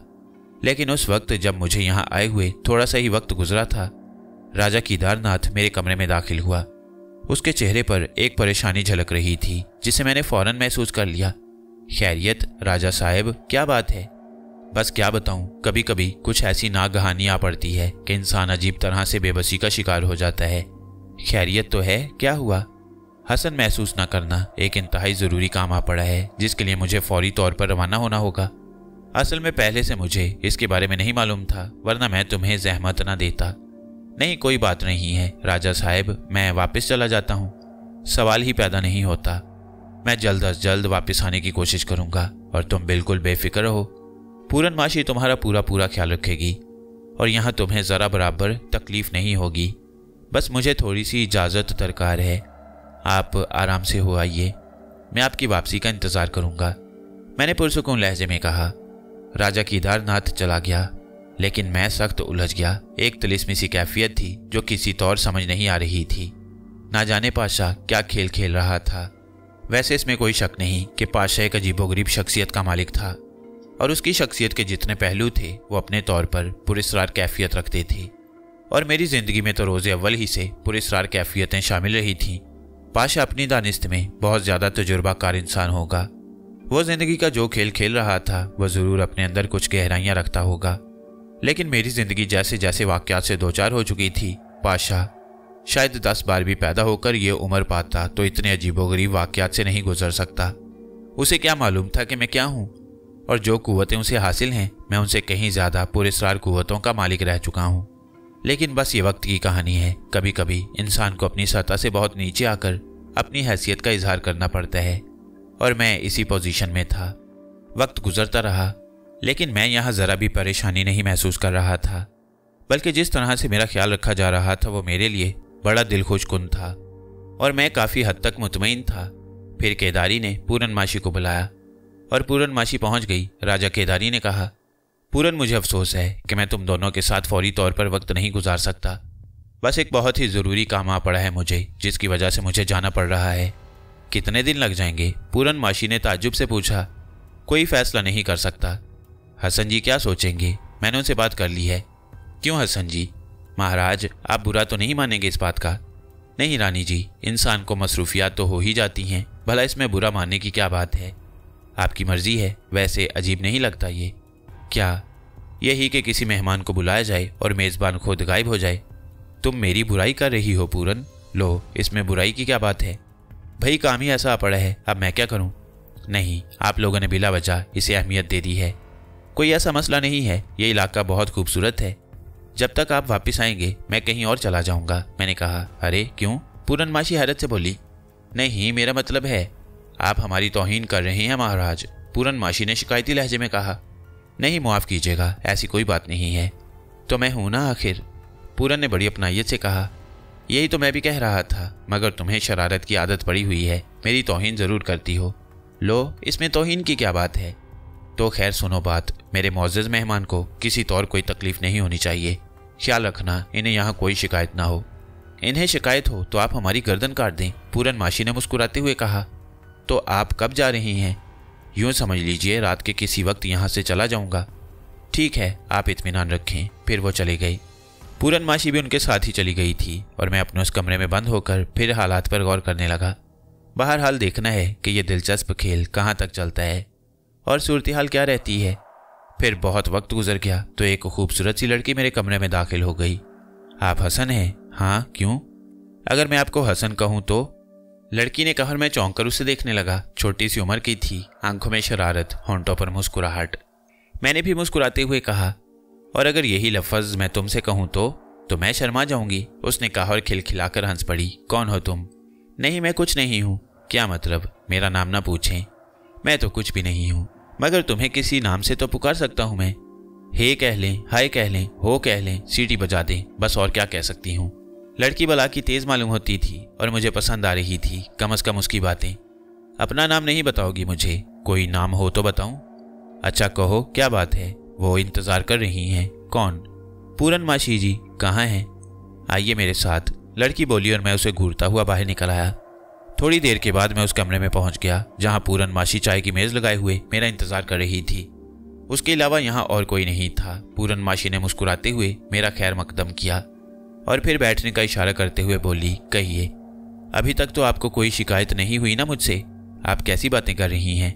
लेकिन उस वक्त जब मुझे यहाँ आए हुए थोड़ा सा ही वक्त गुजरा था, राजा केदारनाथ मेरे कमरे में दाखिल हुआ। उसके चेहरे पर एक परेशानी झलक रही थी जिसे मैंने फौरन महसूस कर लिया। खैरियत राजा साहब, क्या बात है? बस क्या बताऊं, कभी कभी कुछ ऐसी नागहानी आ पड़ती है कि इंसान अजीब तरह से बेबसी का शिकार हो जाता है। खैरियत तो है, क्या हुआ? हसन, महसूस ना करना, एक इंतहाई ज़रूरी काम आ पड़ा है जिसके लिए मुझे फौरी तौर पर रवाना होना होगा। असल में पहले से मुझे इसके बारे में नहीं मालूम था, वरना मैं तुम्हें जहमत ना देता। नहीं, कोई बात नहीं है राजा साहब, मैं वापस चला जाता हूँ। सवाल ही पैदा नहीं होता। मैं जल्द अज जल्द वापस आने की कोशिश करूँगा और तुम बिल्कुल बेफिक्र रहो। पूरनमाशी तुम्हारा पूरा पूरा ख्याल रखेगी और यहाँ तुम्हें ज़रा बराबर तकलीफ़ नहीं होगी। बस मुझे थोड़ी सी इजाज़त दरकार है। आप आराम से हो आइए, मैं आपकी वापसी का इंतज़ार करूँगा, मैंने पुरसुकून लहजे में कहा। राजा केदारनाथ चला गया, लेकिन मैं सख्त उलझ गया। एक तिलिस्मी सी कैफियत थी जो किसी तौर समझ नहीं आ रही थी। ना जाने पाशा क्या खेल खेल रहा था। वैसे इसमें कोई शक नहीं कि पाशा एक अजीबोगरीब शख्सियत का मालिक था, और उसकी शख्सियत के जितने पहलू थे वो अपने तौर पर पुरस्रार कैफियत रखते थे, और मेरी ज़िंदगी में तो रोज़े अव्वल ही से पुरस्रार कैफियतें शामिल रही थीं। पाशा अपनी दानिस्त में बहुत ज़्यादा तजुर्बाकार इंसान होगा। वो ज़िंदगी का जो खेल खेल रहा था वह ज़रूर अपने अंदर कुछ गहराइयाँ रखता होगा, लेकिन मेरी ज़िंदगी जैसे जैसे वाक़यात से दो चार हो चुकी थी, पाशा शायद 10 बार भी पैदा होकर ये उम्र पाता तो इतने अजीबोगरीब वाक़यात से नहीं गुजर सकता। उसे क्या मालूम था कि मैं क्या हूँ, और जो कुव्वतें उसे हासिल हैं मैं उनसे कहीं ज़्यादा पुरस्रार कुव्वतों का मालिक रह चुका हूँ। लेकिन बस ये वक्त की कहानी है। कभी कभी इंसान को अपनी सतह से बहुत नीचे आकर अपनी हैसियत का इजहार करना पड़ता है, और मैं इसी पोजीशन में था। वक्त गुजरता रहा, लेकिन मैं यहाँ ज़रा भी परेशानी नहीं महसूस कर रहा था, बल्कि जिस तरह से मेरा ख्याल रखा जा रहा था वो मेरे लिए बड़ा दिलखुश कुन था, और मैं काफ़ी हद तक मुतमईन था। फिर केदारी ने पूरनमाशी को बुलाया, और पूरनमाशी पहुंच गई। राजा केदारी ने कहा, पूरन, मुझे अफसोस है कि मैं तुम दोनों के साथ फौरी तौर पर वक्त नहीं गुजार सकता। बस एक बहुत ही ज़रूरी काम आ पड़ा है मुझे, जिसकी वजह से मुझे जाना पड़ रहा है। कितने दिन लग जाएंगे? पूरनमाशी ने ताज्जुब से पूछा। कोई फैसला नहीं कर सकता। हसन जी क्या सोचेंगे? मैंने उनसे बात कर ली है। क्यों हसन जी? महाराज, आप बुरा तो नहीं मानेंगे इस बात का? नहीं रानी जी, इंसान को मसरूफियात तो हो ही जाती हैं, भला इसमें बुरा मानने की क्या बात है? आपकी मर्जी है। वैसे अजीब नहीं लगता ये? क्या? यही कि किसी मेहमान को बुलाया जाए और मेज़बान खुद गायब हो जाए। तुम मेरी बुराई कर रही हो पूरन? लो, इसमें बुराई की क्या बात है? भाई काम ही ऐसा पड़ा है, अब मैं क्या करूं? नहीं, आप लोगों ने बिला वजह इसे अहमियत दे दी है। कोई ऐसा मसला नहीं है, ये इलाका बहुत खूबसूरत है। जब तक आप वापस आएंगे मैं कहीं और चला जाऊंगा, मैंने कहा। अरे क्यों? पूरनमाशी हैरत से बोली। नहीं, मेरा मतलब है आप हमारी तौहीन कर रहे हैं महाराज, पूरनमाशी ने शिकायती लहजे में कहा। नहीं, मुआफ़ कीजिएगा, ऐसी कोई बात नहीं है। तो मैं हूं ना आखिर, पूरन ने बड़ी अपनाइयत से कहा। यही तो मैं भी कह रहा था, मगर तुम्हें शरारत की आदत पड़ी हुई है, मेरी तौहीन ज़रूर करती हो। लो, इसमें तौहीन की क्या बात है? तो खैर सुनो बात, मेरे मुअज़्ज़ज़ मेहमान को किसी तौर कोई तकलीफ़ नहीं होनी चाहिए। ख्याल रखना इन्हें यहाँ कोई शिकायत ना हो। इन्हें शिकायत हो तो आप हमारी गर्दन काट दें, पूरनमाशी ने मुस्कुराते हुए कहा। तो आप कब जा रही हैं? यूँ समझ लीजिए रात के किसी वक्त यहाँ से चला जाऊँगा। ठीक है, आप इत्मीनान रखें। फिर वो चले गए। पूरनमाशी भी उनके साथ ही चली गई थी, और मैं अपने उस कमरे में बंद होकर फिर हालात पर गौर करने लगा। बहरहाल देखना है कि यह दिलचस्प खेल कहाँ तक चलता है और सूरत हाल क्या रहती है। फिर बहुत वक्त गुजर गया तो एक खूबसूरत सी लड़की मेरे कमरे में दाखिल हो गई। आप हसन हैं? हाँ, क्यों? अगर मैं आपको हसन कहूँ तो? लड़की ने कहा और मैं चौंक कर उसे देखने लगा। छोटी सी उम्र की थी, आंखों में शरारत, होंठों पर मुस्कुराहट। मैंने भी मुस्कुराते हुए कहा, और अगर यही लफ्ज़ मैं तुमसे कहूँ तो मैं शर्मा जाऊंगी। उसने कहा और खिलखिलाकर हंस पड़ी। कौन हो तुम? नहीं, मैं कुछ नहीं हूँ। क्या मतलब? मेरा नाम ना पूछें। मैं तो कुछ भी नहीं हूँ, मगर तुम्हें किसी नाम से तो पुकार सकता हूँ मैं। हे कह लें, हाय कह लें, हो कह लें, सीटी बजा दें, बस और क्या कह सकती हूँ। लड़की बला की तेज़ मालूम होती थी और मुझे पसंद आ रही थी, कम से कम उसकी बातें। अपना नाम नहीं बताओगी मुझे? कोई नाम हो तो बताऊं? अच्छा कहो, क्या बात है? वो इंतज़ार कर रही हैं। कौन? पूरनमाशी जी। कहाँ हैं? आइए मेरे साथ, लड़की बोली, और मैं उसे घूरता हुआ बाहर निकल आया। थोड़ी देर के बाद मैं उस कमरे में पहुंच गया जहां पूरनमाशी चाय की मेज़ लगाए हुए मेरा इंतज़ार कर रही थी। उसके अलावा यहाँ और कोई नहीं था। पूरनमाशी ने मुस्कुराते हुए मेरा खैर मकदम किया और फिर बैठने का इशारा करते हुए बोली, कहिए, अभी तक तो आपको कोई शिकायत नहीं हुई ना मुझसे? आप कैसी बातें कर रही हैं?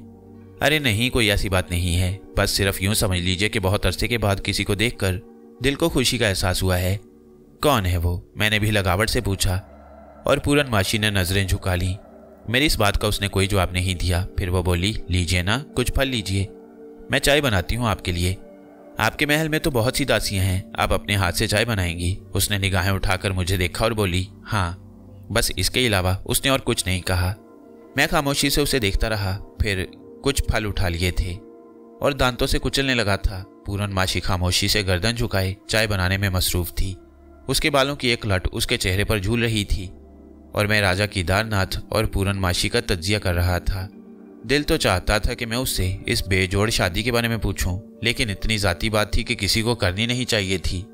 अरे नहीं, कोई ऐसी बात नहीं है, बस सिर्फ यूं समझ लीजिए कि बहुत अरसे के बाद किसी को देखकर दिल को खुशी का एहसास हुआ है। कौन है वो? मैंने भी लगावट से पूछा, और पूरनमाशी ने नजरें झुका ली। मेरी इस बात का उसने कोई जवाब नहीं दिया। फिर वो बोली, लीजिए ना, कुछ फल लीजिए, मैं चाय बनाती हूँ आपके लिए। आपके महल में तो बहुत सी दासियां हैं, आप अपने हाथ से चाय बनाएंगी? उसने निगाहें उठाकर मुझे देखा और बोली, हाँ। बस इसके अलावा उसने और कुछ नहीं कहा। मैं खामोशी से उसे देखता रहा। फिर कुछ फल उठा लिए थे और दांतों से कुचलने लगा था। पूरनमाशी खामोशी से गर्दन झुकाए चाय बनाने में मसरूफ थी। उसके बालों की एक लट उसके चेहरे पर झूल रही थी और मैं राजा केदारनाथ और पूरनमाशी का तज्जिया कर रहा था। दिल तो चाहता था कि मैं उससे इस बेजोड़ शादी के बारे में पूछूं, लेकिन इतनी जाती बात थी कि किसी को करनी नहीं चाहिए थी।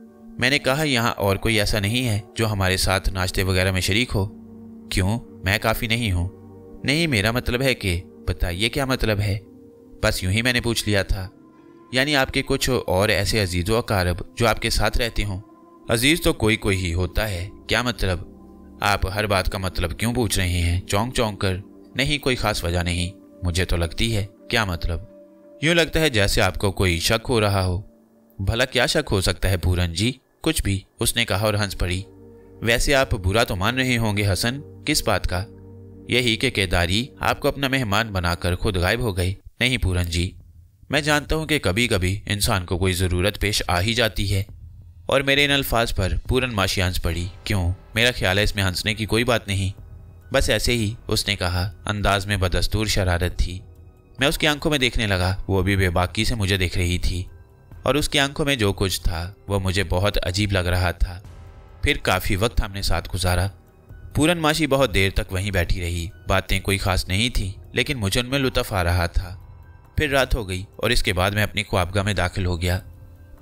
मैंने कहा, यहाँ और कोई ऐसा नहीं है जो हमारे साथ नाश्ते वगैरह में शरीक हो? क्यों, मैं काफ़ी नहीं हूँ? नहीं, मेरा मतलब है कि बताइए क्या मतलब है? बस यूं ही मैंने पूछ लिया था। यानी आपके कुछ और ऐसे अजीज़ व अकारब जो आपके साथ रहते हों? अजीज़ तो कोई कोई ही होता है। क्या मतलब? आप हर बात का मतलब क्यों पूछ रहे हैं चौंक चौंक कर? नहीं, कोई ख़ास वजह नहीं, मुझे तो लगती है। क्या मतलब? यूं लगता है जैसे आपको कोई शक हो रहा हो। भला क्या शक हो सकता है पूरन जी? कुछ भी, उसने कहा और हंस पड़ी। वैसे आप बुरा तो मान रहे होंगे हसन। किस बात का? यही कि केदारी आपको अपना मेहमान बनाकर खुद गायब हो गए। नहीं पूरन जी, मैं जानता हूं कि कभी कभी इंसान को कोई ज़रूरत पेश आ ही जाती है। और मेरे इन अल्फाज पर पूरनमाशी हंस पड़ी। क्यों, मेरा ख्याल है इसमें हंसने की कोई बात नहीं, बस ऐसे ही, उसने कहा। अंदाज में बदस्तूर शरारत थी। मैं उसकी आंखों में देखने लगा। वो भी बेबाकी से मुझे देख रही थी और उसकी आंखों में जो कुछ था वह मुझे बहुत अजीब लग रहा था। फिर काफ़ी वक्त हमने साथ गुजारा। पूरनमाशी बहुत देर तक वहीं बैठी रही। बातें कोई ख़ास नहीं थी, लेकिन मुझे उनमें लुत्फ़ आ रहा था। फिर रात हो गई और इसके बाद मैं अपनी ख्वाबगाह में दाखिल हो गया।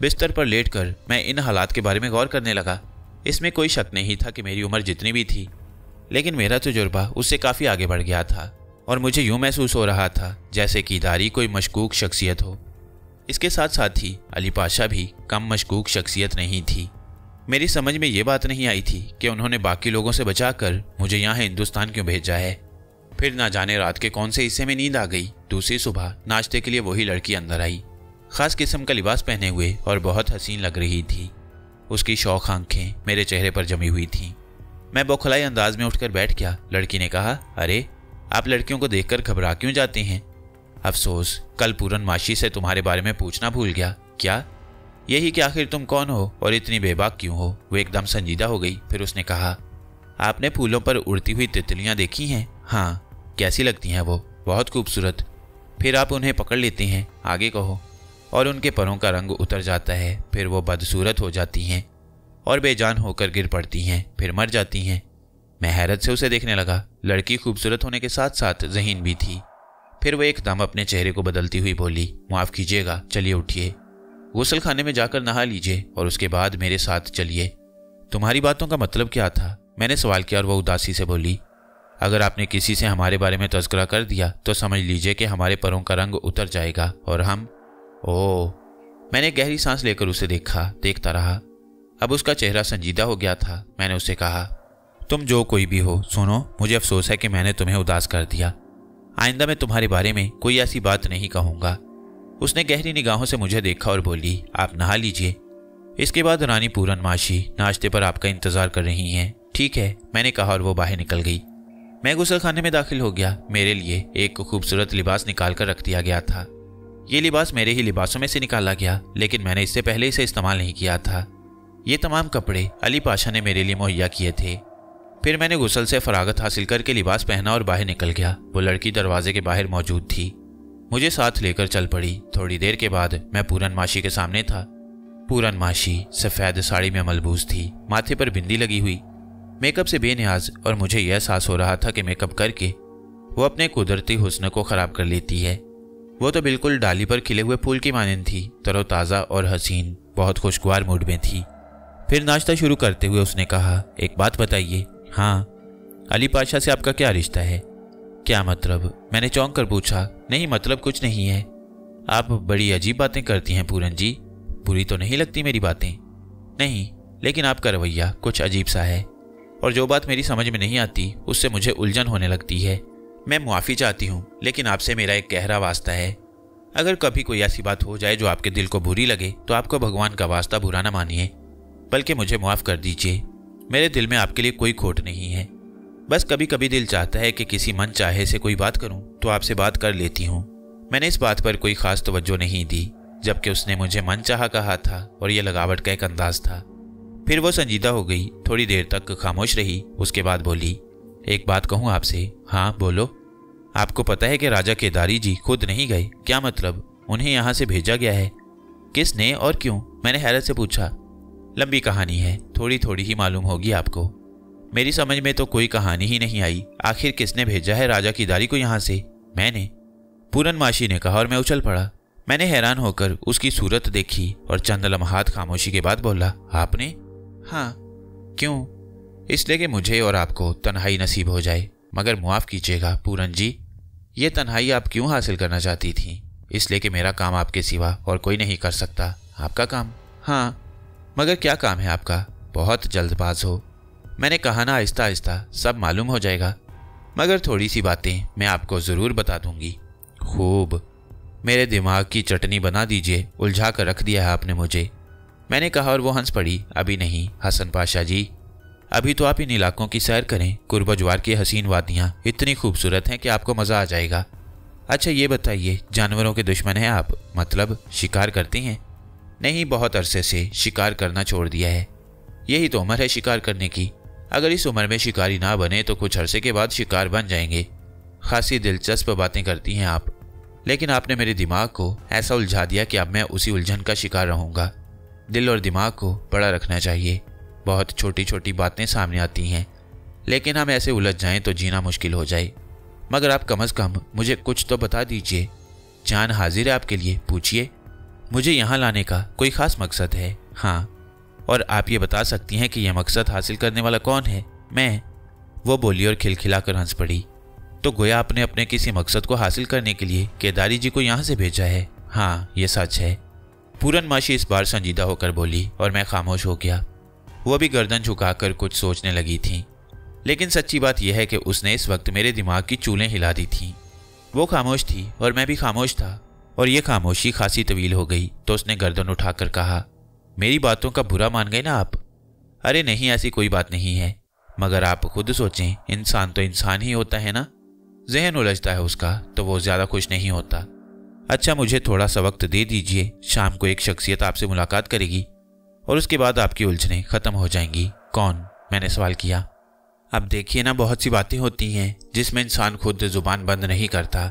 बिस्तर पर लेटकर मैं इन हालात के बारे में गौर करने लगा। इसमें कोई शक नहीं था कि मेरी उम्र जितनी भी थी, लेकिन मेरा तजुर्बा उससे काफ़ी आगे बढ़ गया था और मुझे यूं महसूस हो रहा था जैसे कि दारी कोई मशकूक शख्सियत हो। इसके साथ साथ ही अली पाशा भी कम मशकूक शख्सियत नहीं थी। मेरी समझ में ये बात नहीं आई थी कि उन्होंने बाकी लोगों से बचाकर मुझे यहाँ हिंदुस्तान क्यों भेजा है। फिर ना जाने रात के कौन से हिस्से में नींद आ गई। दूसरी सुबह नाश्ते के लिए वही लड़की अंदर आई, ख़ास किस्म का लिबास पहने हुए और बहुत हसीन लग रही थी। उसकी शौक आंखें मेरे चेहरे पर जमी हुई थीं। मैं बौखलाई अंदाज में उठकर बैठ गया। लड़की ने कहा, अरे आप लड़कियों को देखकर घबरा क्यों जाते हैं? अफसोस, कल पूरनमाशी से तुम्हारे बारे में पूछना भूल गया। क्या? यही कि आखिर तुम कौन हो और इतनी बेबाक क्यों हो? वो एकदम संजीदा हो गई। फिर उसने कहा, आपने फूलों पर उड़ती हुई तितलियां देखी हैं? हाँ। कैसी लगती हैं वो? बहुत खूबसूरत। फिर आप उन्हें पकड़ लेते हैं, आगे कहो, और उनके परों का रंग उतर जाता है। फिर वो बदसूरत हो जाती हैं और बेजान होकर गिर पड़ती हैं, फिर मर जाती हैं। मैं हैरत से उसे देखने लगा। लड़की खूबसूरत होने के साथ साथ ज़हीन भी थी। फिर वो एकदम अपने चेहरे को बदलती हुई बोली, माफ़ कीजिएगा, चलिए उठिए, गुस्ल खाने में जाकर नहा लीजिए और उसके बाद मेरे साथ चलिए। तुम्हारी बातों का मतलब क्या था? मैंने सवाल किया और वह उदासी से बोली, अगर आपने किसी से हमारे बारे में तज़किरा कर दिया तो समझ लीजिए कि हमारे परों का रंग उतर जाएगा और हम। ओह। मैंने गहरी सांस लेकर उसे देखता रहा। अब उसका चेहरा संजीदा हो गया था। मैंने उससे कहा, तुम जो कोई भी हो, सुनो, मुझे अफसोस है कि मैंने तुम्हें उदास कर दिया। आइंदा मैं तुम्हारे बारे में कोई ऐसी बात नहीं कहूँगा। उसने गहरी निगाहों से मुझे देखा और बोली, आप नहा लीजिए। इसके बाद रानी पूरनमाशी नाश्ते पर आपका इंतज़ार कर रही हैं। ठीक है, मैंने कहा और वो बाहर निकल गई। मैं गुस्ल खाने में दाखिल हो गया। मेरे लिए एक खूबसूरत लिबास निकाल कर रख दिया गया था। ये लिबास मेरे ही लिबासों में से निकाला गया, लेकिन मैंने इससे पहले इसे इस्तेमाल नहीं किया था। ये तमाम कपड़े अली पाशा ने मेरे लिए मुहैया किए थे। फिर मैंने गुस्ल से फरागत हासिल करके लिबास पहना और बाहर निकल गया। वो लड़की दरवाजे के बाहर मौजूद थी, मुझे साथ लेकर चल पड़ी। थोड़ी देर के बाद मैं पूरनमाशी के सामने था। पूरनमाशी सफ़ेद साड़ी में मलबूस थी, माथे पर बिंदी लगी हुई, मेकअप से बेनियाज, और मुझे यह एहसास हो रहा था कि मेकअप करके वो अपने कुदरती हुस्न को ख़राब कर लेती है। वो तो बिल्कुल डाली पर खिले हुए फूल की मानंद थी, तरोताज़ा और हसीन, बहुत खुशगवार मूड में थी। फिर नाश्ता शुरू करते हुए उसने कहा, एक बात बताइए। हाँ। अली पाशा से आपका क्या रिश्ता है? क्या मतलब? मैंने चौंक कर पूछा। नहीं, मतलब कुछ नहीं है। आप बड़ी अजीब बातें करती हैं पूरन जी। बुरी तो नहीं लगती मेरी बातें? नहीं, लेकिन आपका रवैया कुछ अजीब सा है, और जो बात मेरी समझ में नहीं आती उससे मुझे उलझन होने लगती है। मैं मुआफ़ी चाहती हूँ, लेकिन आपसे मेरा एक गहरा वास्ता है। अगर कभी कोई ऐसी बात हो जाए जो आपके दिल को बुरी लगे तो आपको भगवान का वास्ता बुरा ना मानिए, बल्कि मुझे माफ़ कर दीजिए। मेरे दिल में आपके लिए कोई खोट नहीं है। बस कभी कभी दिल चाहता है कि किसी मन चाहे से कोई बात करूं तो आपसे बात कर लेती हूं। मैंने इस बात पर कोई ख़ास तवज्जो नहीं दी, जबकि उसने मुझे मन चाहा कहा था और यह लगावट का एक अंदाज था। फिर वो संजीदा हो गई, थोड़ी देर तक खामोश रही, उसके बाद बोली, एक बात कहूँ आपसे? हाँ बोलो। आपको पता है कि राजा केदारी जी खुद नहीं गए? क्या मतलब? उन्हें यहाँ से भेजा गया है। किसने और क्यों? मैंने हैरत से पूछा। लंबी कहानी है, थोड़ी थोड़ी ही मालूम होगी आपको। मेरी समझ में तो कोई कहानी ही नहीं आई। आखिर किसने भेजा है राजा केदारी को यहाँ से? मैंने, पूरनमाशी ने कहा और मैं उछल पड़ा। मैंने हैरान होकर उसकी सूरत देखी और चंद लम्हात खामोशी के बाद बोला, आपने? हाँ। क्यों? इसलिए कि मुझे और आपको तन्हाई नसीब हो जाए। मगर मुआफ़ कीजिएगा पूरन जी, ये तन्हाई आप क्यों हासिल करना चाहती थी? इसलिए कि मेरा काम आपके सिवा और कोई नहीं कर सकता। आपका काम? हाँ। मगर क्या काम है आपका? बहुत जल्दबाज हो। मैंने कहा ना, आहिस्ता आहिस्ता सब मालूम हो जाएगा। मगर थोड़ी सी बातें मैं आपको ज़रूर बता दूंगी। खूब, मेरे दिमाग की चटनी बना दीजिए, उलझा कर रख दिया है आपने मुझे। मैंने कहा और वो हंस पड़ी। अभी नहीं हसन पाशा जी, अभी तो आप इन इलाकों की सैर करें। कुर्बजवार की हसीन वादियाँ इतनी खूबसूरत हैं कि आपको मज़ा आ जाएगा। अच्छा ये बताइए, जानवरों के दुश्मन हैं आप? मतलब शिकार करती हैं? नहीं, बहुत अरसे से शिकार करना छोड़ दिया है। यही तो उम्र है शिकार करने की। अगर इस उम्र में शिकारी ना बने तो कुछ अरसे के बाद शिकार बन जाएंगे। खासी दिलचस्प बातें करती हैं आप, लेकिन आपने मेरे दिमाग को ऐसा उलझा दिया कि अब मैं उसी उलझन का शिकार रहूँगा। दिल और दिमाग को बड़ा रखना चाहिए। बहुत छोटी छोटी बातें सामने आती हैं, लेकिन हम ऐसे उलझ जाएं तो जीना मुश्किल हो जाए। मगर आप कम से कम मुझे कुछ तो बता दीजिए। जान हाजिर है आपके लिए, पूछिए। मुझे यहाँ लाने का कोई ख़ास मकसद है? हाँ। और आप ये बता सकती हैं कि यह मकसद हासिल करने वाला कौन है? मैं। वो बोली और खिलखिलाकर हंस पड़ी। तो गोया आपने अपने किसी मकसद को हासिल करने के लिए केदारी जी को यहाँ से भेजा है? हाँ, ये सच है। पूरनमाशी इस बार संजीदा होकर बोली और मैं खामोश हो गया। वो भी गर्दन झुकाकर कुछ सोचने लगी थी, लेकिन सच्ची बात यह है कि उसने इस वक्त मेरे दिमाग की चूलें हिला दी थीं। वो खामोश थी और मैं भी खामोश था, और ये खामोशी खासी तवील हो गई तो उसने गर्दन उठाकर कहा, मेरी बातों का बुरा मान गए ना आप? अरे नहीं, ऐसी कोई बात नहीं है। मगर आप खुद सोचें, इंसान तो इंसान ही होता है ना। जहन उलझता है उसका तो वो ज़्यादा खुश नहीं होता। अच्छा, मुझे थोड़ा सा वक्त दे दीजिए। शाम को एक शख्सियत आपसे मुलाकात करेगी और उसके बाद आपकी उलझनें ख़त्म हो जाएंगी। कौन? मैंने सवाल किया। अब देखिए ना, बहुत सी बातें होती हैं जिसमें इंसान खुद ज़ुबान बंद नहीं करता,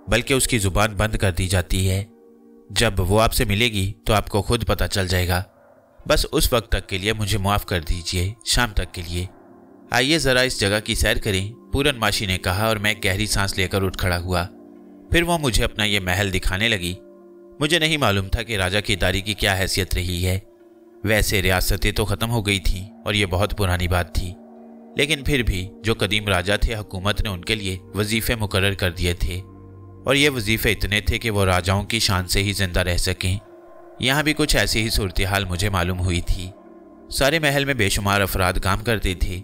बल्कि उसकी ज़ुबान बंद कर दी जाती है। जब वो आपसे मिलेगी तो आपको खुद पता चल जाएगा। बस उस वक्त तक के लिए मुझे माफ़ कर दीजिए, शाम तक के लिए। आइए ज़रा इस जगह की सैर करें, पूरनमाशी ने कहा और मैं गहरी सांस लेकर उठ खड़ा हुआ। फिर वो मुझे अपना ये महल दिखाने लगी। मुझे नहीं मालूम था कि राजा केदारी की क्या हैसियत रही है। वैसे रियासतें तो ख़त्म हो गई थीं और ये बहुत पुरानी बात थी, लेकिन फिर भी जो कदीम राजा थे, हुकूमत ने उनके लिए वजीफ़े मुकर्रर कर दिए थे, और ये वजीफ़े इतने थे कि वो राजाओं की शान से ही जिंदा रह सकें। यहाँ भी कुछ ऐसी ही सूरत हाल मुझे मालूम हुई थी। सारे महल में बेशुमार अफराद काम करते थे।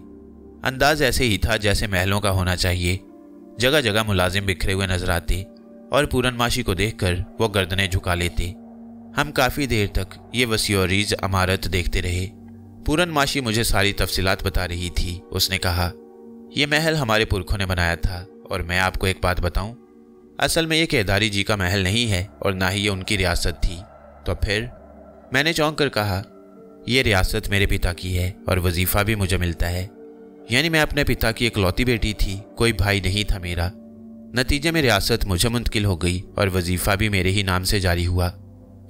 अंदाज ऐसे ही था जैसे महलों का होना चाहिए। जगह जगह मुलाजिम बिखरे हुए नजर आते और पूरनमाशी को देखकर वो गर्दनें झुका लेते। हम काफ़ी देर तक ये वसीअरीज इमारत देखते रहे। पूरनमाशी मुझे सारी तफसीलात बता रही थी। उसने कहा, यह महल हमारे पुरखों ने बनाया था, और मैं आपको एक बात बताऊं, असल में ये केदारी जी का महल नहीं है और ना ही ये उनकी रियासत थी। तो फिर? मैंने चौंक कर कहा, यह रियासत मेरे पिता की है और वजीफ़ा भी मुझे मिलता है। यानी मैं अपने पिता की इकलौती बेटी थी, कोई भाई नहीं था मेरा। नतीजे में रियासत मुझे मुंतकिल हो गई और वजीफ़ा भी मेरे ही नाम से जारी हुआ।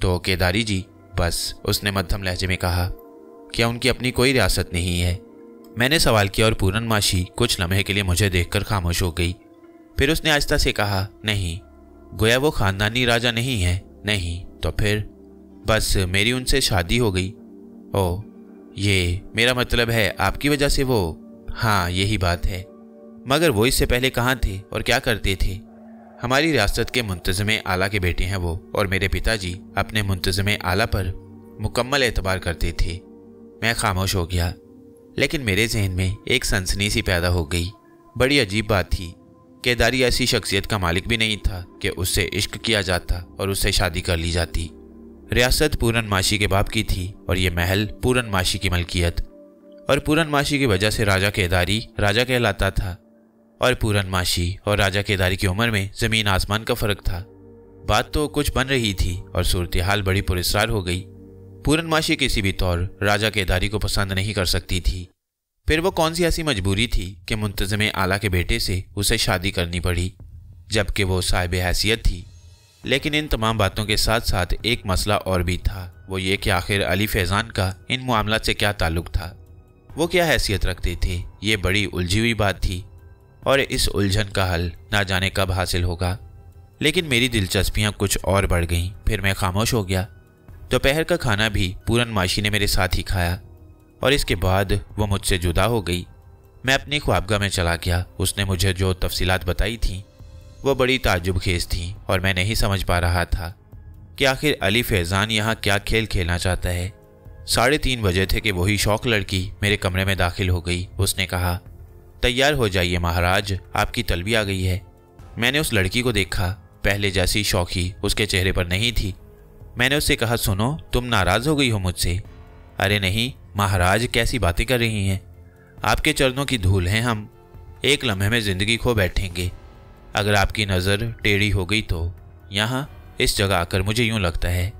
तो केदारी जी? बस, उसने मध्यम लहजे में कहा। क्या उनकी अपनी कोई रियासत नहीं है? मैंने सवाल किया और पूरनमाशी कुछ लम्हे के लिए मुझे देखकर खामोश हो गई। फिर उसने आहिस्ता से कहा, नहीं, गोया वो खानदानी राजा नहीं है। नहीं। तो फिर? बस मेरी उनसे शादी हो गई। ओह, ये मेरा मतलब है आपकी वजह से वो? हाँ, यही बात है। मगर वो इससे पहले कहाँ थे और क्या करते थे? हमारी रियासत के मुंतज़िम आला के बेटे हैं वो, और मेरे पिताजी अपने मुंतज़िम आला पर मुकम्मल एतबार करते थे। मैं खामोश हो गया, लेकिन मेरे जहन में एक सनसनी सी पैदा हो गई। बड़ी अजीब बात थी। केदारी ऐसी शख्सियत का मालिक भी नहीं था कि उससे इश्क किया जाता और उससे शादी कर ली जाती। रियासत पूरनमाशी के बाप की थी और ये महल पूरनमाशी की मलकियत, और पूरनमाशी की वजह से राजा केदारी राजा कहलाता था। और पूरनमाशी और राजा केदारी की उम्र में ज़मीन आसमान का फ़र्क था। बात तो कुछ बन रही थी और सूरत हाल बड़ी पुरस्कार हो गई। पूरनमाशी किसी भी तौर राजा केदारी को पसंद नहीं कर सकती थी। फिर वो कौन सी ऐसी मजबूरी थी कि मुंतज़िम आला के बेटे से उसे शादी करनी पड़ी, जबकि वो साहिब हैसियत थी। लेकिन इन तमाम बातों के साथ साथ एक मसला और भी था। वो ये कि आखिर अली फैज़ान का इन मामलात से क्या ताल्लुक़ था। वो क्या हैसियत रखते थे, ये बड़ी उलझी हुई बात थी और इस उलझन का हल ना जाने कब हासिल होगा। लेकिन मेरी दिलचस्पियां कुछ और बढ़ गईं। फिर मैं खामोश हो गया। दोपहर का खाना भी पूरनमाशी ने मेरे साथ ही खाया और इसके बाद वो मुझसे जुदा हो गई। मैं अपनी ख्वाबगाह में चला गया। उसने मुझे जो तफसीलात बताई थीं वो बड़ी ताज्जुबखेज़ थीं और मैं नहीं समझ पा रहा था कि आखिर अली फैज़ान यहाँ क्या खेल खेलना चाहता है। 3:30 बजे थे कि वही शौक लड़की मेरे कमरे में दाखिल हो गई। उसने कहा, तैयार हो जाइए महाराज, आपकी तलबी आ गई है। मैंने उस लड़की को देखा। पहले जैसी शौकी उसके चेहरे पर नहीं थी। मैंने उससे कहा, सुनो, तुम नाराज़ हो गई हो मुझसे? अरे नहीं महाराज, कैसी बातें कर रही हैं, आपके चरणों की धूल हैं हम, एक लम्हे में ज़िंदगी खो बैठेंगे। अगर आपकी नज़र टेढ़ी हो गई तो यहाँ इस जगह आकर मुझे यूँ लगता है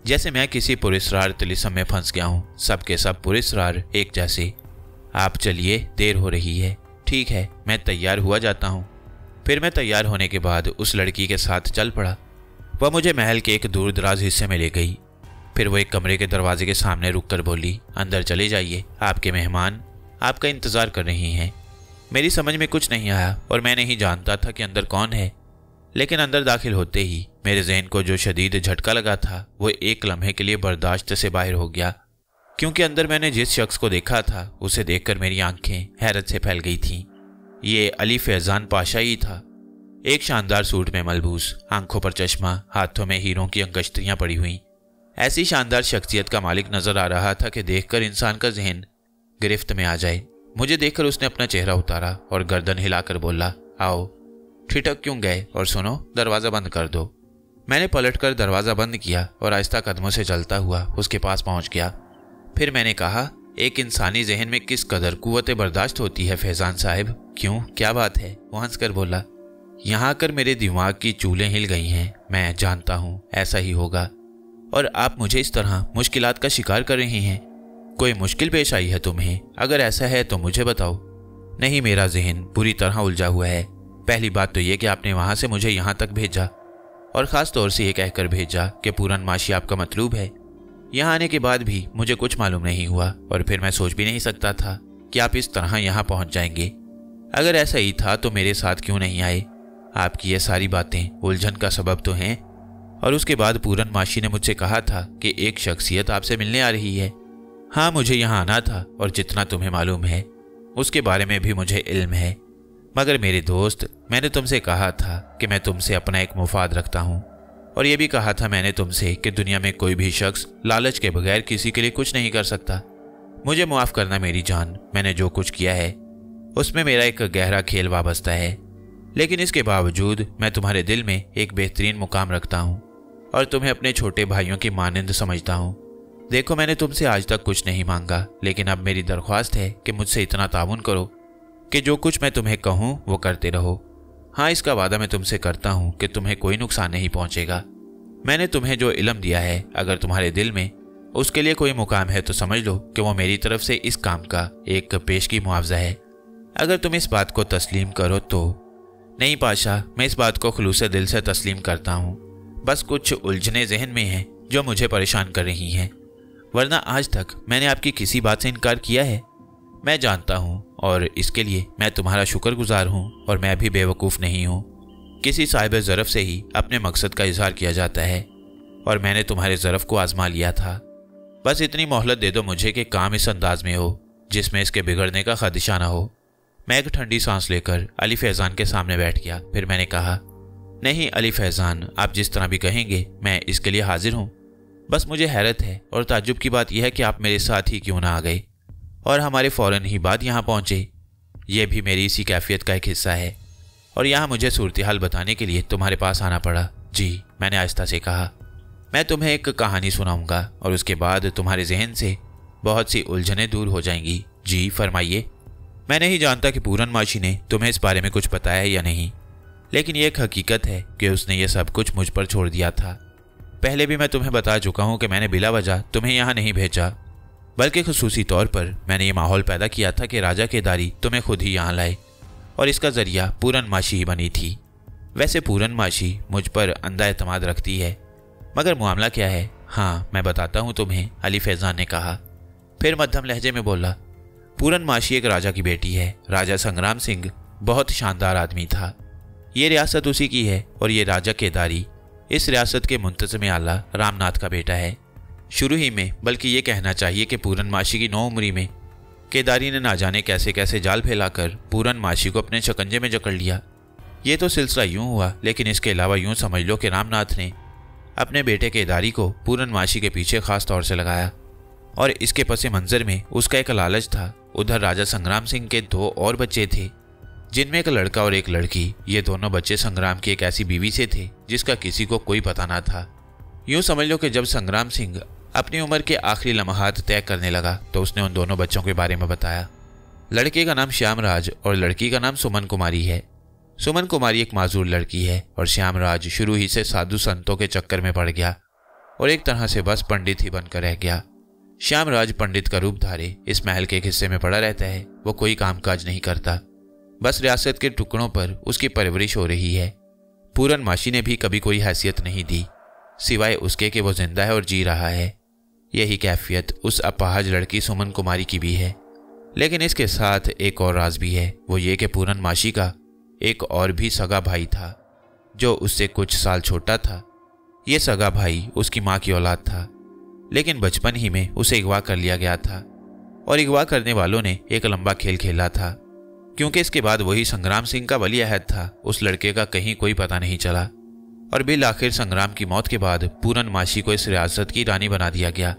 जैसे मैं किसी पुरस्कार तिलिस्म में फंस गया हूँ। सबके सब पुरस्कार एक जैसे। आप चलिए, देर हो रही है। ठीक है, मैं तैयार हुआ जाता हूँ। फिर मैं तैयार होने के बाद उस लड़की के साथ चल पड़ा। वह मुझे महल के एक दूर दराज हिस्से में ले गई। फिर वो एक कमरे के दरवाजे के सामने रुक कर बोली, अंदर चले जाइए, आपके मेहमान आपका इंतज़ार कर रही हैं। मेरी समझ में कुछ नहीं आया और मैं नहीं जानता था कि अंदर कौन है। लेकिन अंदर दाखिल होते ही मेरे जहन को जो शदीद झटका लगा था वो एक लम्हे के लिए बर्दाश्त से बाहर हो गया, क्योंकि अंदर मैंने जिस शख्स को देखा था उसे देखकर मेरी आंखें हैरत से फैल गई थीं। ये अली फैज़ान पाशा ही था। एक शानदार सूट में मलबूस, आंखों पर चश्मा, हाथों में हीरों की अंगश्तरियां पड़ी हुई, ऐसी शानदार शख्सियत का मालिक नजर आ रहा था कि देखकर इंसान का जहन गिरफ्त में आ जाए। मुझे देखकर उसने अपना चेहरा उतारा और गर्दन हिलाकर बोला, आओ। ठिठक क्यों गए? और सुनो, दरवाज़ा बंद कर दो। मैंने पलटकर दरवाज़ा बंद किया और आहिस्ता कदमों से चलता हुआ उसके पास पहुंच गया। फिर मैंने कहा, एक इंसानी जहन में किस कदर कुव्वत बर्दाश्त होती है फैज़ान साहब। क्यों, क्या बात है? वो हंसकर बोला, यहाँ आकर मेरे दिमाग की चूलें हिल गई हैं। मैं जानता हूँ ऐसा ही होगा और आप मुझे इस तरह मुश्किलात का शिकार कर रही हैं। कोई मुश्किल पेश आई है तुम्हें? अगर ऐसा है तो मुझे बताओ। नहीं, मेरा जहन बुरी तरह उलझा हुआ है। पहली बात तो ये कि आपने वहाँ से मुझे यहाँ तक भेजा और ख़ास तौर से ये कहकर भेजा कि पूरनमाशी आपका मतलूब है। यहाँ आने के बाद भी मुझे कुछ मालूम नहीं हुआ और फिर मैं सोच भी नहीं सकता था कि आप इस तरह यहाँ पहुँच जाएंगे। अगर ऐसा ही था तो मेरे साथ क्यों नहीं आए? आपकी ये सारी बातें उलझन का सबब तो हैं। और उसके बाद पूरनमाशी ने मुझसे कहा था कि एक शख्सियत आपसे मिलने आ रही है। हाँ, मुझे यहाँ आना था और जितना तुम्हें मालूम है उसके बारे में भी मुझे इल्म है। मगर मेरे दोस्त, मैंने तुमसे कहा था कि मैं तुमसे अपना एक मुफाद रखता हूँ और ये भी कहा था मैंने तुमसे कि दुनिया में कोई भी शख्स लालच के बगैर किसी के लिए कुछ नहीं कर सकता। मुझे माफ़ करना मेरी जान, मैंने जो कुछ किया है उसमें मेरा एक गहरा खेल वाबस्ता है। लेकिन इसके बावजूद मैं तुम्हारे दिल में एक बेहतरीन मुकाम रखता हूँ और तुम्हें अपने छोटे भाइयों की मानंद समझता हूँ। देखो, मैंने तुमसे आज तक कुछ नहीं मांगा, लेकिन अब मेरी दरख्वास्त है कि मुझसे इतना ताउन करो कि जो कुछ मैं तुम्हें कहूँ वो करते रहो। हाँ, इसका वादा मैं तुमसे करता हूँ कि तुम्हें कोई नुकसान नहीं पहुँचेगा। मैंने तुम्हें जो इल्म दिया है, अगर तुम्हारे दिल में उसके लिए कोई मुकाम है तो समझ लो कि वो मेरी तरफ से इस काम का एक पेशगी मुआवजा है। अगर तुम इस बात को तस्लीम करो तो। नहीं पाशा, मैं इस बात को खुलूसे दिल से तस्लीम करता हूँ। बस कुछ उलझने जहन में हैं जो मुझे परेशान कर रही हैं, वरना आज तक मैंने आपकी किसी बात से इनकार किया है। मैं जानता हूँ और इसके लिए मैं तुम्हारा शुक्रगुजार हूँ और मैं भी बेवकूफ़ नहीं हूँ। किसी साहिब ज़रफ़ से ही अपने मकसद का इजहार किया जाता है और मैंने तुम्हारे ज़रफ़ को आजमा लिया था। बस इतनी मोहलत दे दो मुझे कि काम इस अंदाज में हो जिसमें इसके बिगड़ने का खदशा ना हो। मैं एक ठंडी सांस लेकर अली फैज़ान के सामने बैठ गया। फिर मैंने कहा, नहीं अली फैज़ान, आप जिस तरह भी कहेंगे मैं इसके लिए हाजिर हूँ। बस मुझे हैरत है और ताज्जुब की बात यह है कि आप मेरे साथ ही क्यों ना आ गए और हमारे फ़ौरन ही बाद यहाँ पहुँचे। ये भी मेरी इसी कैफियत का एक हिस्सा है और यहाँ मुझे सूरत हाल बताने के लिए तुम्हारे पास आना पड़ा। जी, मैंने आहिस्ता से कहा, मैं तुम्हें एक कहानी सुनाऊंगा और उसके बाद तुम्हारे जहन से बहुत सी उलझनें दूर हो जाएंगी। जी फरमाइए। मैं नहीं जानता कि पूरनमाशी ने तुम्हें इस बारे में कुछ बताया है या नहीं, लेकिन यह एक हकीकत है कि उसने यह सब कुछ मुझ पर छोड़ दिया था। पहले भी मैं तुम्हें बता चुका हूँ कि मैंने बिला वजह तुम्हें यहाँ नहीं भेजा, बल्कि खुसूसी तौर पर मैंने ये माहौल पैदा किया था कि राजा केदारी तुम्हें खुद ही यहाँ लाए और इसका ज़रिया पूरनमाशी ही बनी थी। वैसे पूरनमाशी मुझ पर अंधा एतमाद रखती है, मगर मामला क्या है? हाँ, मैं बताता हूँ तुम्हें, अली फैज़ान ने कहा। फिर मध्यम लहजे में बोला, पूरनमाशी एक राजा की बेटी है। राजा संग्राम सिंह बहुत शानदार आदमी था। ये रियासत उसी की है और ये राजा केदारी इस रियासत के मुंतज़िम आला रामनाथ का बेटा है। शुरू ही में, बल्कि ये कहना चाहिए कि पूरनमाशी की 9 उम्री में केदारी ने ना जाने कैसे कैसे जाल फैलाकर पूरनमाशी को अपने शिकंजे में जकड़ लिया। ये तो सिलसिला यूं हुआ, लेकिन इसके अलावा यूं समझ लो कि रामनाथ ने अपने बेटे केदारी को पूरनमाशी के पीछे खास तौर से लगाया और इसके पस मंजर में उसका एक लालच था। उधर राजा संग्राम सिंह के 2 और बच्चे थे, जिनमें एक लड़का और एक लड़की। ये दोनों बच्चे संग्राम की एक ऐसी बीवी से थे जिसका किसी को कोई पता ना था। यूं समझ लो कि जब संग्राम सिंह अपनी उम्र के आखिरी लम्हात तय करने लगा तो उसने उन दोनों बच्चों के बारे में बताया। लड़के का नाम श्यामराज और लड़की का नाम सुमन कुमारी है। सुमन कुमारी एक माजूर लड़की है और श्यामराज शुरू ही से साधु संतों के चक्कर में पड़ गया और एक तरह से बस पंडित ही बनकर रह गया। श्यामराज पंडित का रूप धारे इस महल के एक हिस्से में पड़ा रहता है। वो कोई कामकाज नहीं करता, बस रियासत के टुकड़ों पर उसकी परवरिश हो रही है। पूरनमाशी ने भी कभी कोई हैसियत नहीं दी, सिवाय उसके कि वो जिंदा है और जी रहा है। यही कैफियत उस अपाहज लड़की सुमन कुमारी की भी है। लेकिन इसके साथ एक और राज भी है, वो ये कि पूरनमाशी का एक और भी सगा भाई था जो उससे कुछ साल छोटा था। ये सगा भाई उसकी माँ की औलाद था, लेकिन बचपन ही में उसे अगवा कर लिया गया था और अगवा करने वालों ने एक लंबा खेल खेला था, क्योंकि इसके बाद वही संग्राम सिंह का वली अहद था। उस लड़के का कहीं कोई पता नहीं चला और बिल आखिर संग्राम की मौत के बाद पूरनमाशी को इस रियासत की रानी बना दिया गया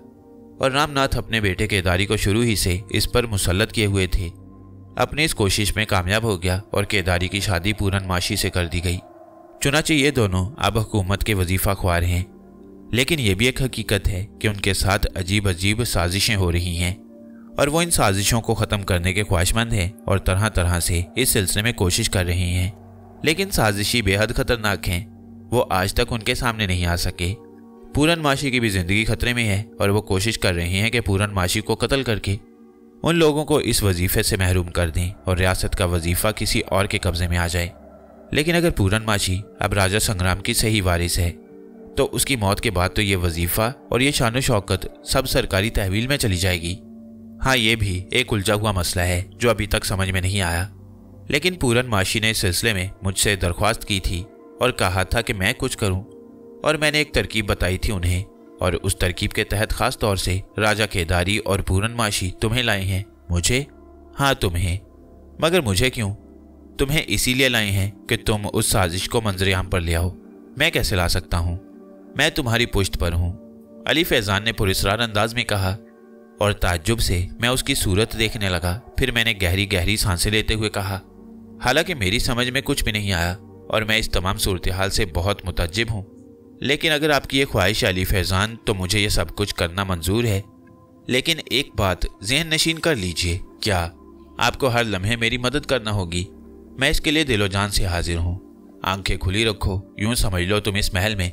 और रामनाथ अपने बेटे केदारी को शुरू ही से इस पर मुसल्लत किए हुए थे। अपनी इस कोशिश में कामयाब हो गया और केदारी की शादी पूरनमाशी से कर दी गई। चुनाचे ये दोनों अब हुकूमत के वजीफा ख्वार हैं, लेकिन यह भी एक हकीकत है कि उनके साथ अजीब अजीब साजिशें हो रही हैं और वो इन साजिशों को ख़त्म करने के ख्वाहिशमंद हैं और तरह तरह से इस सिलसिले में कोशिश कर रहे हैं। लेकिन साजिशी बेहद खतरनाक हैं, वो आज तक उनके सामने नहीं आ सके। पूरनमाशी की भी ज़िंदगी खतरे में है और वो कोशिश कर रहे हैं कि पूरनमाशी को कत्ल करके उन लोगों को इस वजीफे से महरूम कर दें और रियासत का वजीफा किसी और के कब्जे में आ जाए। लेकिन अगर पूरनमाशी अब राजा संग्राम की सही वारिस है तो उसकी मौत के बाद तो ये वजीफा और ये शान शौकत सब सरकारी तहवील में चली जाएगी। हाँ, ये भी एक उलझा हुआ मसला है जो अभी तक समझ में नहीं आया। लेकिन पूरनमाशी ने इस सिलसिले में मुझसे दरख्वास्त की थी और कहा था कि मैं कुछ करूं, और मैंने एक तरकीब बताई थी उन्हें, और उस तरकीब के तहत खास तौर से राजा केदारी और पूरनमाशी तुम्हें लाए हैं। मुझे? हाँ, तुम्हें। मगर मुझे क्यों? तुम्हें इसीलिए लाए हैं कि तुम उस साजिश को मंजरेआम पर ले आओ। मैं कैसे ला सकता हूँ? मैं तुम्हारी पुश्त पर हूँ, अली फैजान ने पुरस्कार अंदाज में कहा और ताज्जुब से मैं उसकी सूरत देखने लगा। फिर मैंने गहरी गहरी सांसें लेते हुए कहा, हालांकि मेरी समझ में कुछ भी नहीं आया और मैं इस तमाम सूरत हाल से बहुत मुतज्जिब हूँ, लेकिन अगर आपकी ये ख्वाहिश है अली फैजान तो मुझे ये सब कुछ करना मंजूर है। लेकिन एक बात ज़हन नशीन कर लीजिए, क्या आपको हर लम्हे मेरी मदद करना होगी? मैं इसके लिए दिलो जान से हाजिर हूँ। आंखें खुली रखो, यूं समझ लो तुम इस महल में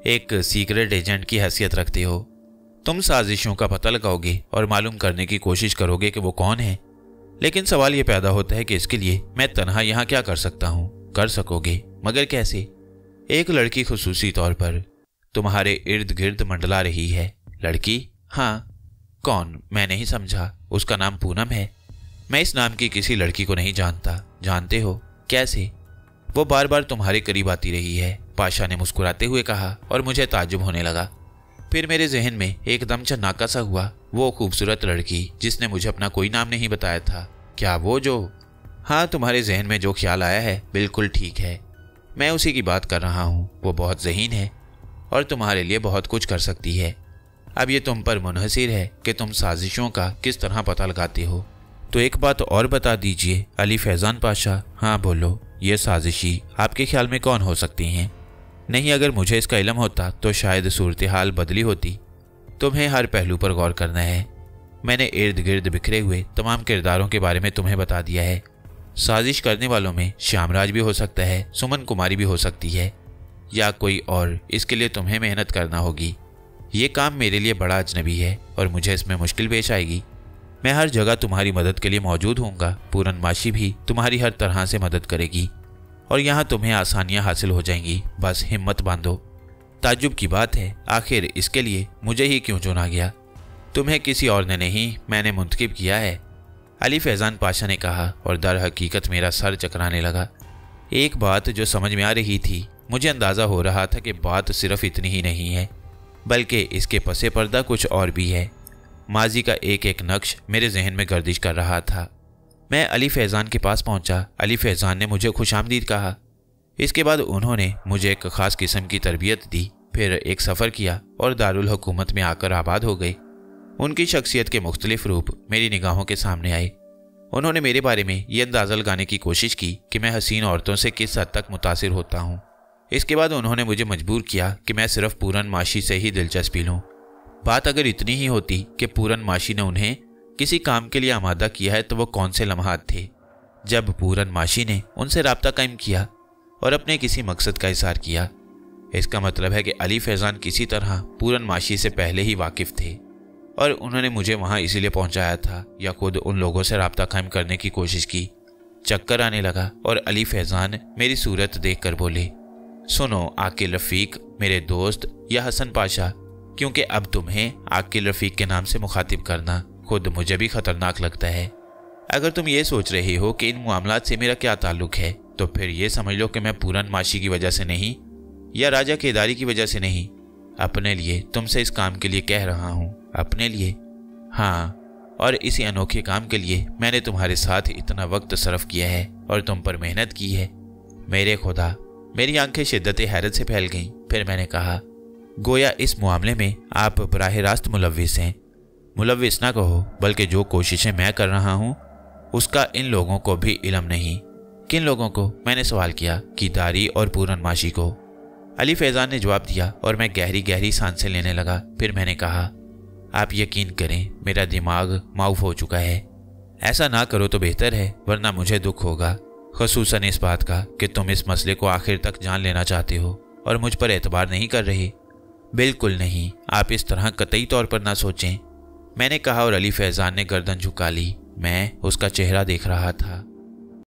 एक सीक्रेट एजेंट की हैसियत रखते हो। तुम साजिशों का पता लगाओगे और मालूम करने की कोशिश करोगे कि वो कौन है। लेकिन सवाल ये पैदा होता है कि इसके लिए मैं तन्हा यहाँ क्या कर सकता हूँ? कर सकोगे, मगर कैसे? एक लड़की खुसूसी तौर पर तुम्हारे इर्द गिर्द मंडला रही है। लड़की? हाँ। कौन? मैं नहीं समझा। उसका नाम पूनम है। मैं इस नाम की किसी लड़की को नहीं जानता। जानते हो? कैसे? वो बार बार तुम्हारे करीब आती रही है, पाशा ने मुस्कुराते हुए कहा, और मुझे ताज्जुब होने लगा। फिर मेरे जहन में एकदम चन्नाका सा हुआ। वो खूबसूरत लड़की जिसने मुझे अपना कोई नाम नहीं बताया था, क्या वो जो? हाँ, तुम्हारे जहन में जो ख्याल आया है बिल्कुल ठीक है, मैं उसी की बात कर रहा हूँ। वो बहुत ज़हीन है और तुम्हारे लिए बहुत कुछ कर सकती है। अब ये तुम पर मुनहसिर है कि तुम साजिशों का किस तरह पता लगाते हो। तो एक बात और बता दीजिए अली फैजान पाशा। हाँ बोलो, ये साजिशी आपके ख्याल में कौन हो सकती हैं? नहीं, अगर मुझे इसका इल्म होता तो शायद सूरत हाल बदली होती। तुम्हें हर पहलू पर गौर करना है। मैंने इर्द गिर्द बिखरे हुए तमाम किरदारों के बारे में तुम्हें बता दिया है। साजिश करने वालों में श्यामराज भी हो सकता है, सुमन कुमारी भी हो सकती है, या कोई और। इसके लिए तुम्हें मेहनत करना होगी। ये काम मेरे लिए बड़ा अजनबी है और मुझे इसमें मुश्किल पेश आएगी। मैं हर जगह तुम्हारी मदद के लिए मौजूद होऊंगा। पूरनमाशी भी तुम्हारी हर तरह से मदद करेगी और यहाँ तुम्हें आसानियाँ हासिल हो जाएंगी। बस हिम्मत बांधो। ताज्जुब की बात है, आखिर इसके लिए मुझे ही क्यों चुना गया? तुम्हें किसी और ने नहीं, मैंने मुंतखब किया है। अली फैज़ान पाशा ने कहा और दर हकीकत मेरा सर चकराने लगा। एक बात जो समझ में आ रही थी, मुझे अंदाज़ा हो रहा था कि बात सिर्फ इतनी ही नहीं है बल्कि इसके पसे पर्दा कुछ और भी है। माजी का एक एक नक्श मेरे जहन में गर्दिश कर रहा था। मैं अली फैज़ान के पास पहुंचा। अली फैज़ान ने मुझे खुशामदीद कहा। इसके बाद उन्होंने मुझे एक ख़ास किस्म की तरबियत दी, फिर एक सफ़र किया और दारुल हुकूमत में आकर आबाद हो गए। उनकी शख्सियत के मुख्तलिफ रूप मेरी निगाहों के सामने आए। उन्होंने मेरे बारे में ये अंदाज़ा लगाने की कोशिश की कि मैं हसीन औरतों से किस हद तक मुतासिर होता हूँ। इसके बाद उन्होंने मुझे मजबूर किया कि मैं सिर्फ पूरन माशी से ही दिलचस्पी लूँ। बात अगर इतनी ही होती कि पूरन माशी ने उन्हें किसी काम के लिए आमादा किया है, तो वो कौन से लम्हात थे जब पूरन माशी ने उनसे रब्ता कायम किया और अपने किसी मकसद का इज़हार किया। इसका मतलब है कि अली फैज़ान किसी तरह पूरन माशी से पहले ही वाकिफ़ थे और उन्होंने मुझे वहाँ इसीलिए पहुँचाया था या खुद उन लोगों से रब्ता कायम करने की कोशिश की। चक्कर आने लगा और अली फैज़ान मेरी सूरत देखकर बोले, सुनो आकिल रफ़ीक मेरे दोस्त या हसन पाशा, क्योंकि अब तुम्हें आकिल रफ़ीक के नाम से मुखातिब करना खुद मुझे भी ख़तरनाक लगता है। अगर तुम ये सोच रही हो कि इन मामलात से मेरा क्या ताल्लुक़ है, तो फिर ये समझ लो कि मैं पूरन माशी की वजह से नहीं या राजा केदारी की वजह से नहीं, अपने लिए तुमसे इस काम के लिए कह रहा हूँ। अपने लिए? हाँ, और इसी अनोखे काम के लिए मैंने तुम्हारे साथ इतना वक्त सर्फ किया है और तुम पर मेहनत की है। मेरे खुदा, मेरी आंखें शिद्दत हैरत से फैल गईं। फिर मैंने कहा, गोया इस मामले में आप बराह रास्त मुलव्विस हैं। मुलव्विस ना कहो, बल्कि जो कोशिशें मैं कर रहा हूँ उसका इन लोगों को भी इल्म नहीं। किन लोगों को? मैंने सवाल किया। कीदारी और पूरन माशी को, अली फैज़ान ने जवाब दिया और मैं गहरी गहरी सांसें लेने लगा। फिर मैंने कहा, आप यकीन करें मेरा दिमाग माऊफ हो चुका है। ऐसा ना करो तो बेहतर है, वरना मुझे दुख होगा, ख़ुसूसन इस बात का कि तुम इस मसले को आखिर तक जान लेना चाहते हो और मुझ पर एतबार नहीं कर रहे। बिल्कुल नहीं, आप इस तरह कतई तौर पर ना सोचें, मैंने कहा और अली फैज़ान ने गर्दन झुका ली। मैं उसका चेहरा देख रहा था।